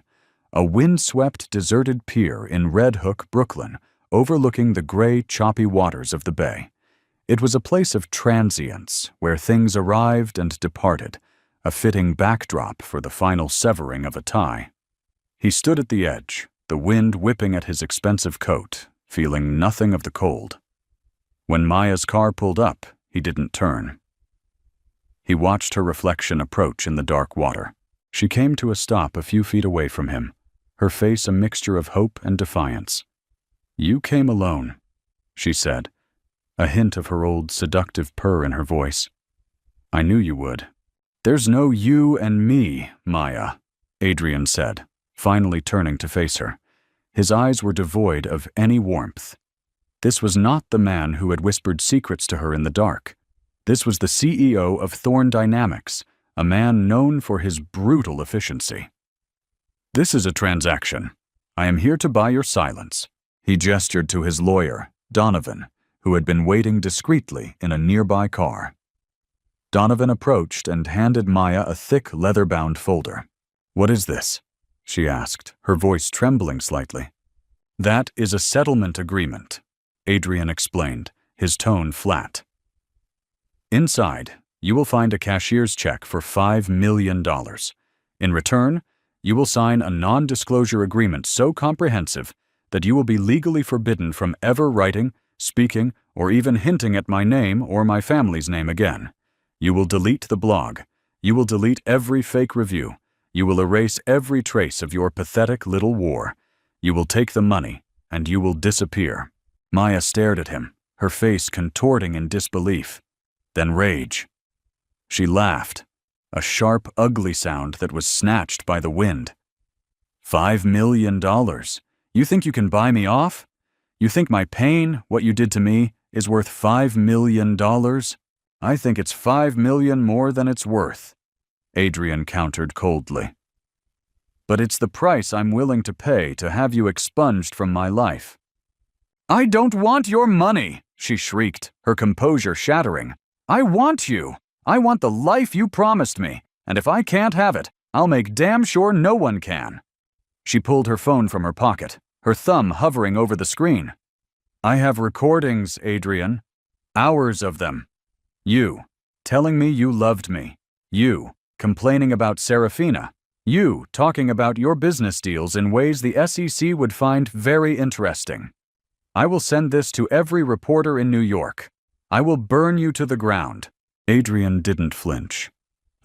A windswept, deserted pier in Red Hook, Brooklyn, overlooking the gray, choppy waters of the bay. It was a place of transience, where things arrived and departed, a fitting backdrop for the final severing of a tie. He stood at the edge, the wind whipping at his expensive coat, feeling nothing of the cold. When Maya's car pulled up, he didn't turn. He watched her reflection approach in the dark water. She came to a stop a few feet away from him, her face a mixture of hope and defiance. "You came alone," she said, a hint of her old seductive purr in her voice. "I knew you would." "There's no you and me, Maya," Adrian said, finally turning to face her. His eyes were devoid of any warmth. This was not the man who had whispered secrets to her in the dark. This was the CEO of Thorn Dynamics, a man known for his brutal efficiency. "This is a transaction. I am here to buy your silence." He gestured to his lawyer, Donovan, who had been waiting discreetly in a nearby car. Donovan approached and handed Maya a thick leather-bound folder. "What is this?" she asked, her voice trembling slightly. "That is a settlement agreement," Adrian explained, his tone flat. "Inside, you will find a cashier's check for $5 million. In return, you will sign a non-disclosure agreement so comprehensive that you will be legally forbidden from ever writing, speaking, or even hinting at my name or my family's name again. You will delete the blog. You will delete every fake review. You will erase every trace of your pathetic little war. You will take the money, and you will disappear." Maya stared at him, her face contorting in disbelief. Then rage. She laughed, a sharp, ugly sound that was snatched by the wind. $5 million? You think you can buy me off? You think my pain, what you did to me, is worth $5 million? I think it's $5 million more than it's worth, Adrian countered coldly. But it's the price I'm willing to pay to have you expunged from my life. I don't want your money, she shrieked, her composure shattering. I want you. I want the life you promised me, and if I can't have it, I'll make damn sure no one can. She pulled her phone from her pocket, her thumb hovering over the screen. "I have recordings, Adrian. Hours of them. You, telling me you loved me. You, complaining about Serafina. You, talking about your business deals in ways the SEC would find very interesting. I will send this to every reporter in New York. I will burn you to the ground." Adrian didn't flinch.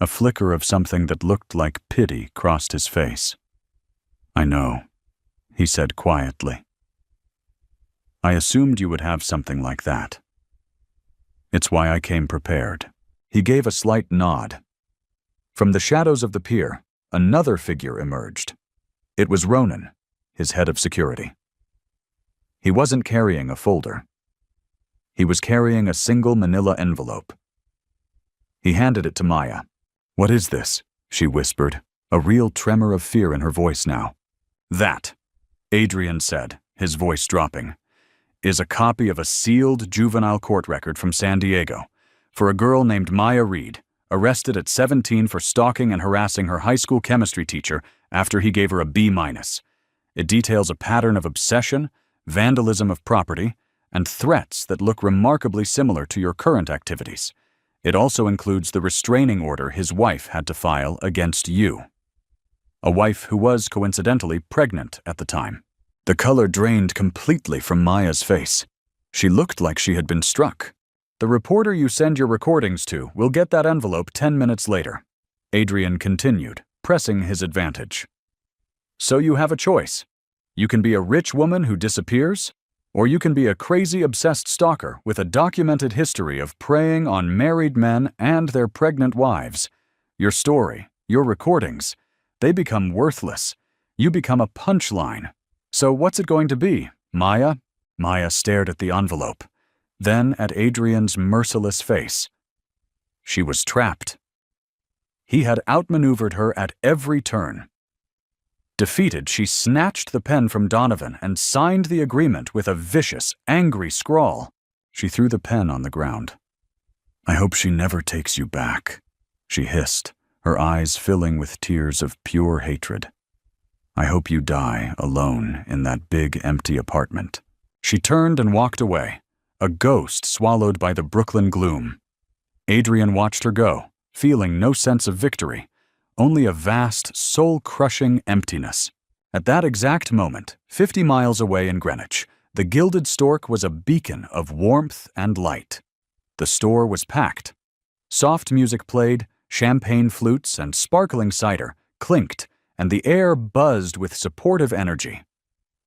A flicker of something that looked like pity crossed his face. "I know," he said quietly. "I assumed you would have something like that. It's why I came prepared." He gave a slight nod. From the shadows of the pier, another figure emerged. It was Ronan, his head of security. He wasn't carrying a folder. He was carrying a single manila envelope. He handed it to Maya. "What is this?" she whispered, a real tremor of fear in her voice now. "That," Adrian said, his voice dropping, "is a copy of a sealed juvenile court record from San Diego for a girl named Maya Reed, arrested at 17 for stalking and harassing her high school chemistry teacher after he gave her a B-. It details a pattern of obsession, vandalism of property, and threats that look remarkably similar to your current activities. It also includes the restraining order his wife had to file against you. A wife who was coincidentally pregnant at the time." The color drained completely from Maya's face. She looked like she had been struck. "The reporter you send your recordings to will get that envelope 10 minutes later," Adrian continued, pressing his advantage. "So you have a choice. You can be a rich woman who disappears, or you can be a crazy obsessed stalker with a documented history of preying on married men and their pregnant wives. Your story, your recordings, they become worthless. You become a punchline. So what's it going to be, Maya?" Maya stared at the envelope, then at Adrian's merciless face. She was trapped. He had outmaneuvered her at every turn. Defeated, she snatched the pen from Donovan and signed the agreement with a vicious, angry scrawl. She threw the pen on the ground. "I hope she never takes you back," she hissed, her eyes filling with tears of pure hatred. "I hope you die alone in that big, empty apartment." She turned and walked away, a ghost swallowed by the Brooklyn gloom. Adrian watched her go, feeling no sense of victory, only a vast, soul-crushing emptiness. At that exact moment, 50 miles away in Greenwich, the Gilded Stork was a beacon of warmth and light. The store was packed. Soft music played, champagne flutes and sparkling cider clinked, and the air buzzed with supportive energy.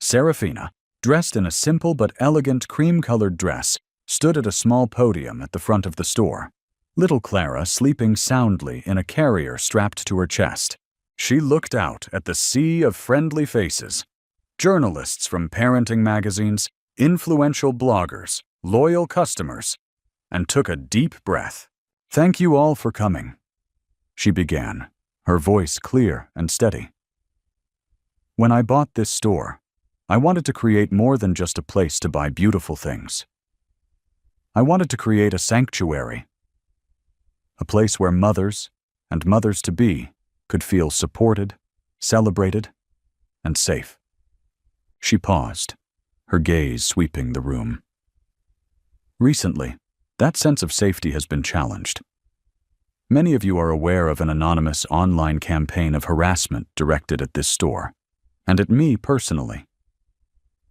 Serafina, dressed in a simple but elegant cream-colored dress, stood at a small podium at the front of the store. Little Clara sleeping soundly in a carrier strapped to her chest. She looked out at the sea of friendly faces. Journalists from parenting magazines, influential bloggers, loyal customers, and took a deep breath. "Thank you all for coming," she began, her voice clear and steady. "When I bought this store, I wanted to create more than just a place to buy beautiful things. I wanted to create a sanctuary. A place where mothers and mothers-to-be could feel supported, celebrated, and safe." She paused, her gaze sweeping the room. Recently, that sense of safety has been challenged. Many of you are aware of an anonymous online campaign of harassment directed at this store, and at me personally.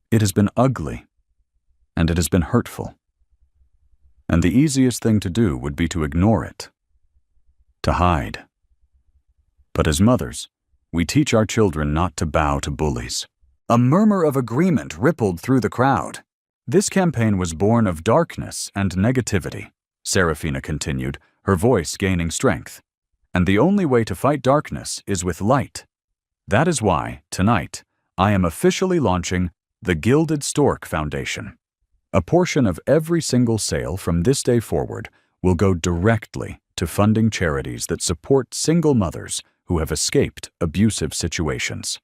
It has been ugly, and it has been hurtful. And the easiest thing to do would be to ignore it, to hide. But as mothers, we teach our children not to bow to bullies. A murmur of agreement rippled through the crowd. "This campaign was born of darkness and negativity," Serafina continued, her voice gaining strength. "And the only way to fight darkness is with light. That is why, tonight, I am officially launching the Gilded Stork Foundation. A portion of every single sale from this day forward will go directly to funding charities that support single mothers who have escaped abusive situations.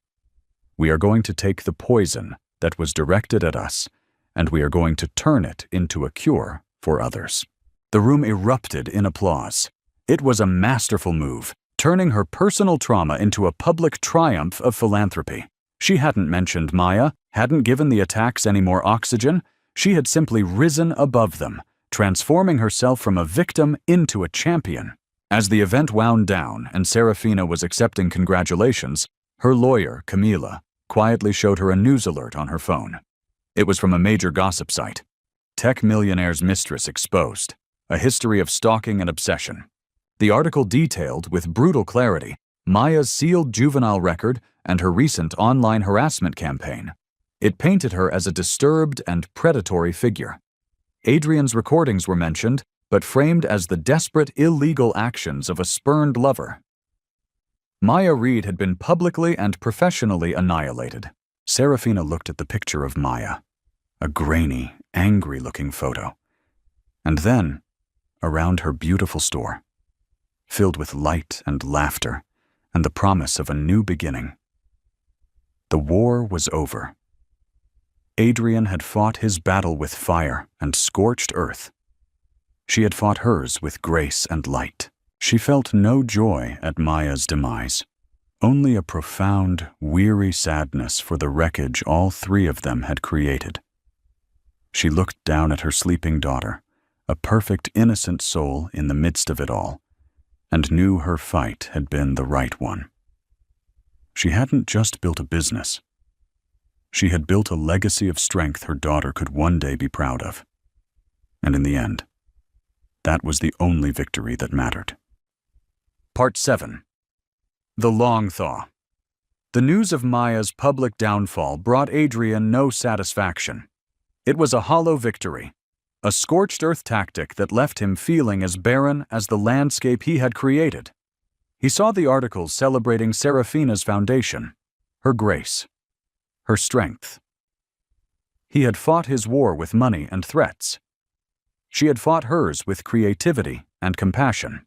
We are going to take the poison that was directed at us, and we are going to turn it into a cure for others." The room erupted in applause. It was a masterful move, turning her personal trauma into a public triumph of philanthropy. She hadn't mentioned Maya, hadn't given the attacks any more oxygen. She had simply risen above them, transforming herself from a victim into a champion. As the event wound down and Serafina was accepting congratulations, her lawyer, Camila, quietly showed her a news alert on her phone. It was from a major gossip site. Tech Millionaire's Mistress exposed, a history of stalking and obsession. The article detailed, with brutal clarity, Maya's sealed juvenile record and her recent online harassment campaign. It painted her as a disturbed and predatory figure. Adrian's recordings were mentioned, but framed as the desperate, illegal actions of a spurned lover. Maya Reed had been publicly and professionally annihilated. Serafina looked at the picture of Maya, a grainy, angry-looking photo. And then, around her beautiful store, filled with light and laughter and the promise of a new beginning. The war was over. Adrian had fought his battle with fire and scorched earth. She had fought hers with grace and light. She felt no joy at Maya's demise, only a profound, weary sadness for the wreckage all three of them had created. She looked down at her sleeping daughter, a perfect, innocent soul in the midst of it all, and knew her fight had been the right one. She hadn't just built a business. She had built a legacy of strength her daughter could one day be proud of. And in the end, that was the only victory that mattered. Part 7. The Long Thaw. The news of Maya's public downfall brought Adrian no satisfaction. It was a hollow victory, a scorched earth tactic that left him feeling as barren as the landscape he had created. He saw the articles celebrating Serafina's foundation, her grace, her strength. He had fought his war with money and threats. She had fought hers with creativity and compassion.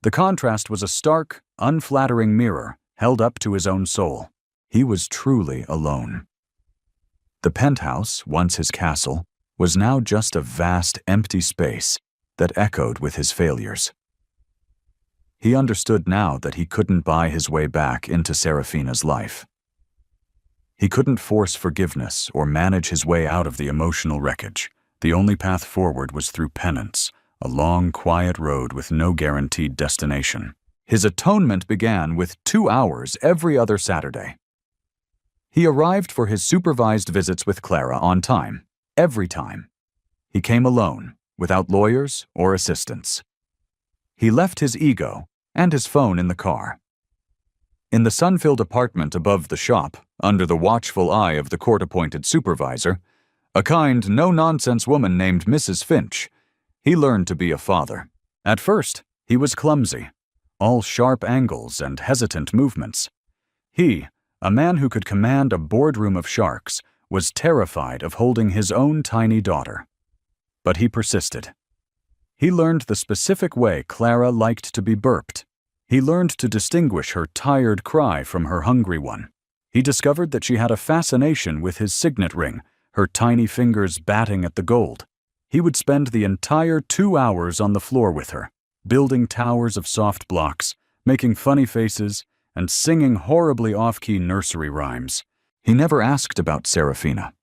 The contrast was a stark, unflattering mirror held up to his own soul. He was truly alone. The penthouse, once his castle, was now just a vast, empty space that echoed with his failures. He understood now that he couldn't buy his way back into Serafina's life. He couldn't force forgiveness or manage his way out of the emotional wreckage. The only path forward was through penance, a long, quiet road with no guaranteed destination. His atonement began with 2 hours every other Saturday. He arrived for his supervised visits with Clara on time, every time. He came alone, without lawyers or assistants. He left his ego and his phone in the car. In the sun-filled apartment above the shop, under the watchful eye of the court-appointed supervisor, a kind, no-nonsense woman named Mrs. Finch, he learned to be a father. At first, he was clumsy, all sharp angles and hesitant movements. He, a man who could command a boardroom of sharks, was terrified of holding his own tiny daughter. But he persisted. He learned the specific way Clara liked to be burped. He learned to distinguish her tired cry from her hungry one. He discovered that she had a fascination with his signet ring, her tiny fingers batting at the gold. He would spend the entire 2 hours on the floor with her, building towers of soft blocks, making funny faces, and singing horribly off-key nursery rhymes. He never asked about Serafina.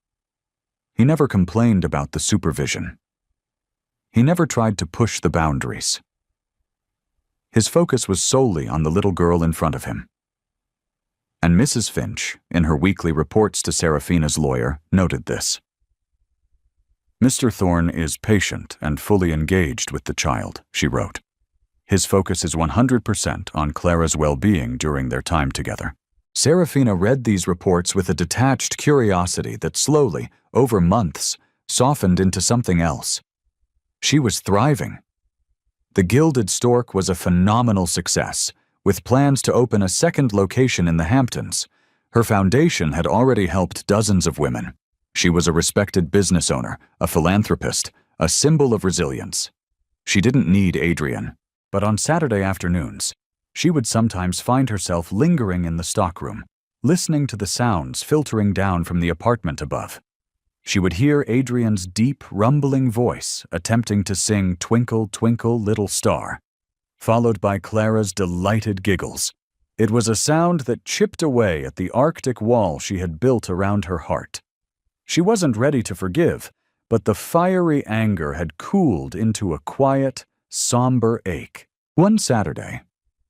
He never complained about the supervision. He never tried to push the boundaries. His focus was solely on the little girl in front of him. And Mrs. Finch, in her weekly reports to Serafina's lawyer, noted this. Mr. Thorne is patient and fully engaged with the child, she wrote. His focus is 100% on Clara's well-being during their time together. Serafina read these reports with a detached curiosity that slowly, over months, softened into something else. She was thriving. The Gilded Stork was a phenomenal success, with plans to open a second location in the Hamptons. Her foundation had already helped dozens of women. She was a respected business owner, a philanthropist, a symbol of resilience. She didn't need Adrian, but on Saturday afternoons, she would sometimes find herself lingering in the stockroom, listening to the sounds filtering down from the apartment above. She would hear Adrian's deep, rumbling voice attempting to sing Twinkle, Twinkle, Little Star, followed by Clara's delighted giggles. It was a sound that chipped away at the Arctic wall she had built around her heart. She wasn't ready to forgive, but the fiery anger had cooled into a quiet, somber ache. One Saturday,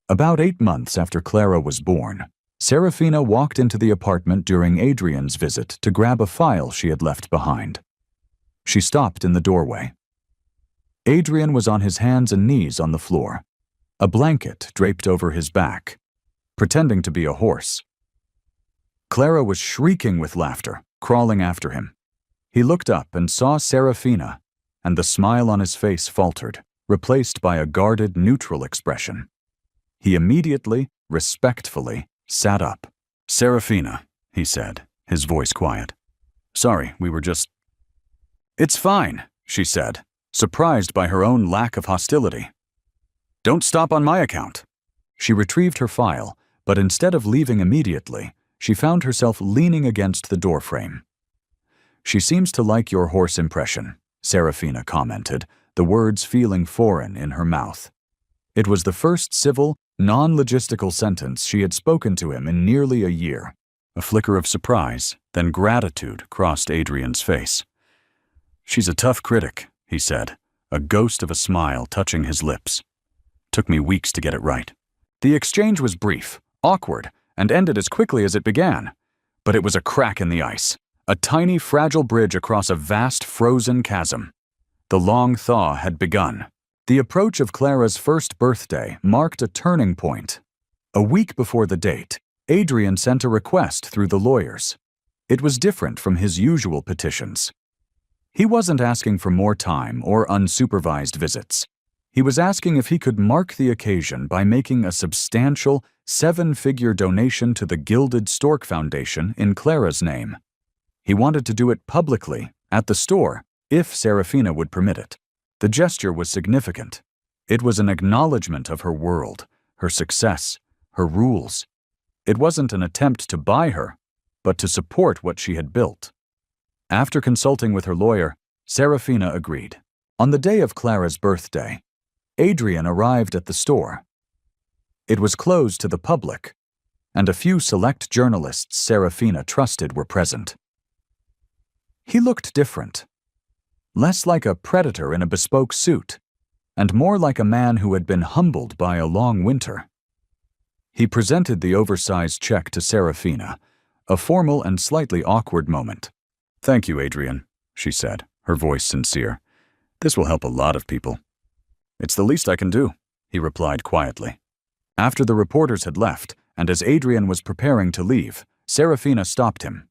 about 8 months after Clara was born, Serafina walked into the apartment during Adrian's visit to grab a file she had left behind. She stopped in the doorway. Adrian was on his hands and knees on the floor, a blanket draped over his back, pretending to be a horse. Clara was shrieking with laughter, crawling after him. He looked up and saw Serafina, and the smile on his face faltered, replaced by a guarded, neutral expression. He immediately, respectfully, sat up. "Serafina," he said, his voice quiet. "Sorry, we were just—" "It's fine," she said, surprised by her own lack of hostility. "Don't stop on my account." She retrieved her file, but instead of leaving immediately, she found herself leaning against the doorframe. "She seems to like your horse impression," Serafina commented, the words feeling foreign in her mouth. It was the first civil, non-logistical sentence she had spoken to him in nearly a year. A flicker of surprise, then gratitude crossed Adrian's face. "She's a tough critic," he said, a ghost of a smile touching his lips. "Took me weeks to get it right." The exchange was brief, awkward, and ended as quickly as it began. But it was a crack in the ice, a tiny, fragile bridge across a vast, frozen chasm. The long thaw had begun. The approach of Clara's first birthday marked a turning point. A week before the date, Adrian sent a request through the lawyers. It was different from his usual petitions. He wasn't asking for more time or unsupervised visits. He was asking if he could mark the occasion by making a substantial, 7-figure donation to the Gilded Stork Foundation in Clara's name. He wanted to do it publicly, at the store, if Serafina would permit it. The gesture was significant. It was an acknowledgement of her world, her success, her rules. It wasn't an attempt to buy her, but to support what she had built. After consulting with her lawyer, Serafina agreed. On the day of Clara's birthday, Adrian arrived at the store. It was closed to the public, and a few select journalists Serafina trusted were present. He looked different. Less like a predator in a bespoke suit, and more like a man who had been humbled by a long winter. He presented the oversized check to Serafina, a formal and slightly awkward moment. "Thank you, Adrian," she said, her voice sincere. "This will help a lot of people." "It's the least I can do," he replied quietly. After the reporters had left, and as Adrian was preparing to leave, Serafina stopped him.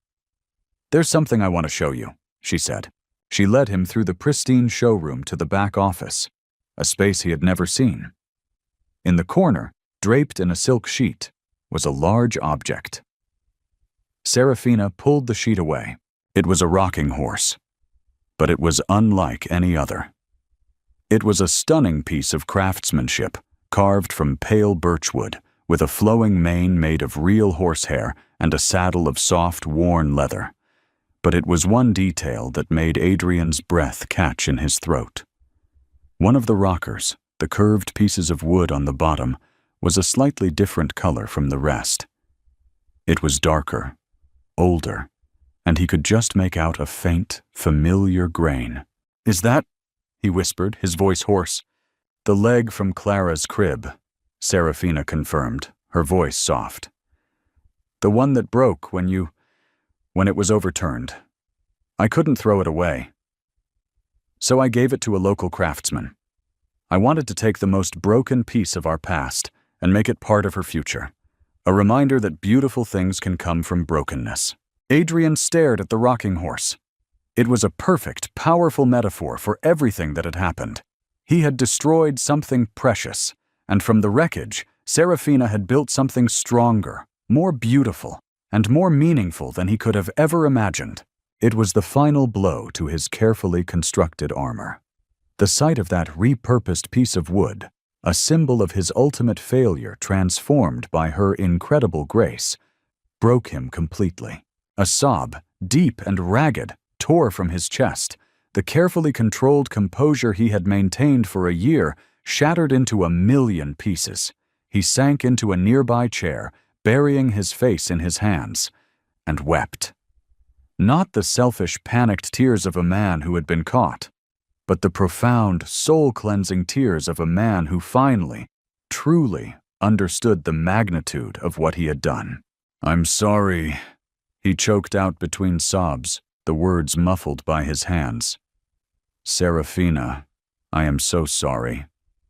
"There's something I want to show you," she said. She led him through the pristine showroom to the back office, a space he had never seen. In the corner, draped in a silk sheet, was a large object. Serafina pulled the sheet away. It was a rocking horse, but it was unlike any other. It was a stunning piece of craftsmanship, carved from pale birchwood, with a flowing mane made of real horsehair and a saddle of soft, worn leather. But it was one detail that made Adrian's breath catch in his throat. One of the rockers, the curved pieces of wood on the bottom, was a slightly different color from the rest. It was darker, older, and he could just make out a faint, familiar grain. "Is that?" he whispered, his voice hoarse. "The leg from Clara's crib," Serafina confirmed, her voice soft. "The one that broke when it was overturned. I couldn't throw it away. So I gave it to a local craftsman. I wanted to take the most broken piece of our past and make it part of her future, a reminder that beautiful things can come from brokenness." Adrian stared at the rocking horse. It was a perfect, powerful metaphor for everything that had happened. He had destroyed something precious, and from the wreckage, Serafina had built something stronger, more beautiful, and more meaningful than he could have ever imagined. It was the final blow to his carefully constructed armor. The sight of that repurposed piece of wood, a symbol of his ultimate failure transformed by her incredible grace, broke him completely. A sob, deep and ragged, tore from his chest. The carefully controlled composure he had maintained for a year shattered into 1,000,000 pieces. he sank into a nearby chair, burying his face in his hands, and wept. Not the selfish, panicked tears of a man who had been caught, but the profound, soul-cleansing tears of a man who finally, truly understood the magnitude of what he had done. "I'm sorry," he choked out between sobs, the words muffled by his hands. "Serafina, I am so sorry.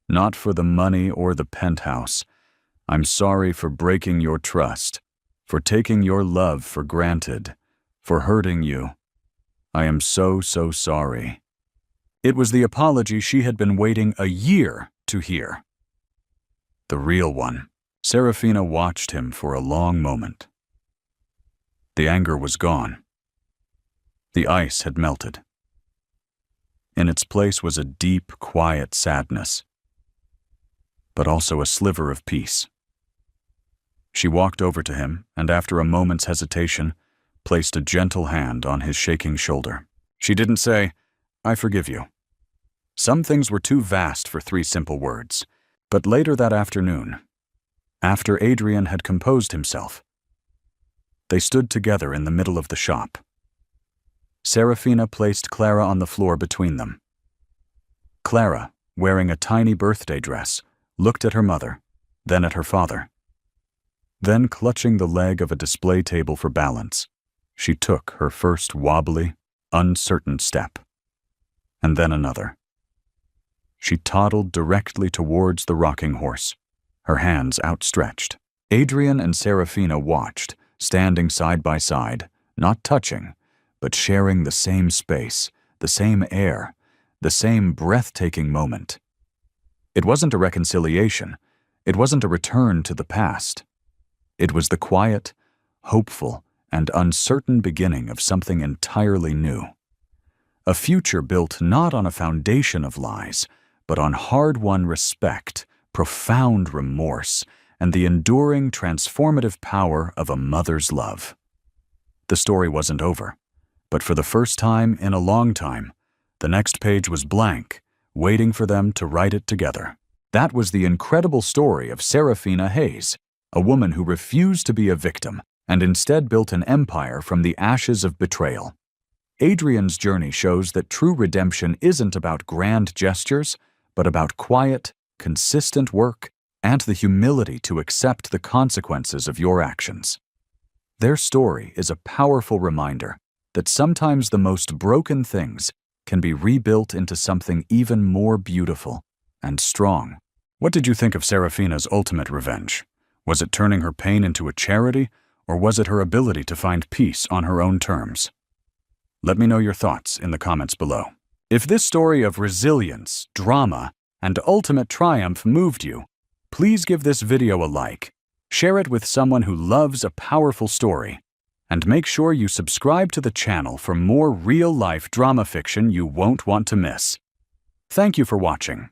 Not for the money or the penthouse. I'm sorry for breaking your trust, for taking your love for granted, for hurting you. I am so sorry." It was the apology she had been waiting a year to hear. The real one. Serafina watched him for a long moment. The anger was gone. The ice had melted. In its place was a deep, quiet sadness, but also a sliver of peace. She walked over to him and, after a moment's hesitation, placed a gentle hand on his shaking shoulder. She didn't say, "I forgive you." Some things were too vast for 3 simple words. But later that afternoon, after Adrian had composed himself, they stood together in the middle of the shop. Serafina placed Clara on the floor between them. Clara, wearing a tiny birthday dress, looked at her mother, then at her father. Then, clutching the leg of a display table for balance, she took her first wobbly, uncertain step, and then another. She toddled directly towards the rocking horse, her hands outstretched. Adrian and Serafina watched, standing side by side, not touching, but sharing the same space, the same air, the same breathtaking moment. It wasn't a reconciliation. It wasn't a return to the past. It was the quiet, hopeful, and uncertain beginning of something entirely new. A future built not on a foundation of lies, but on hard-won respect, profound remorse, and the enduring, transformative power of a mother's love. The story wasn't over, but for the first time in a long time, the next page was blank, waiting for them to write it together. That was the incredible story of Serafina Hayes, a woman who refused to be a victim and instead built an empire from the ashes of betrayal. Adrian's journey shows that true redemption isn't about grand gestures, but about quiet, consistent work and the humility to accept the consequences of your actions. Their story is a powerful reminder that sometimes the most broken things can be rebuilt into something even more beautiful and strong. What did you think of Serafina's ultimate revenge? Was it turning her pain into a charity, or was it her ability to find peace on her own terms? Let me know your thoughts in the comments below. If this story of resilience, drama, and ultimate triumph moved you, please give this video a like, share it with someone who loves a powerful story, and make sure you subscribe to the channel for more real-life drama fiction you won't want to miss. Thank you for watching.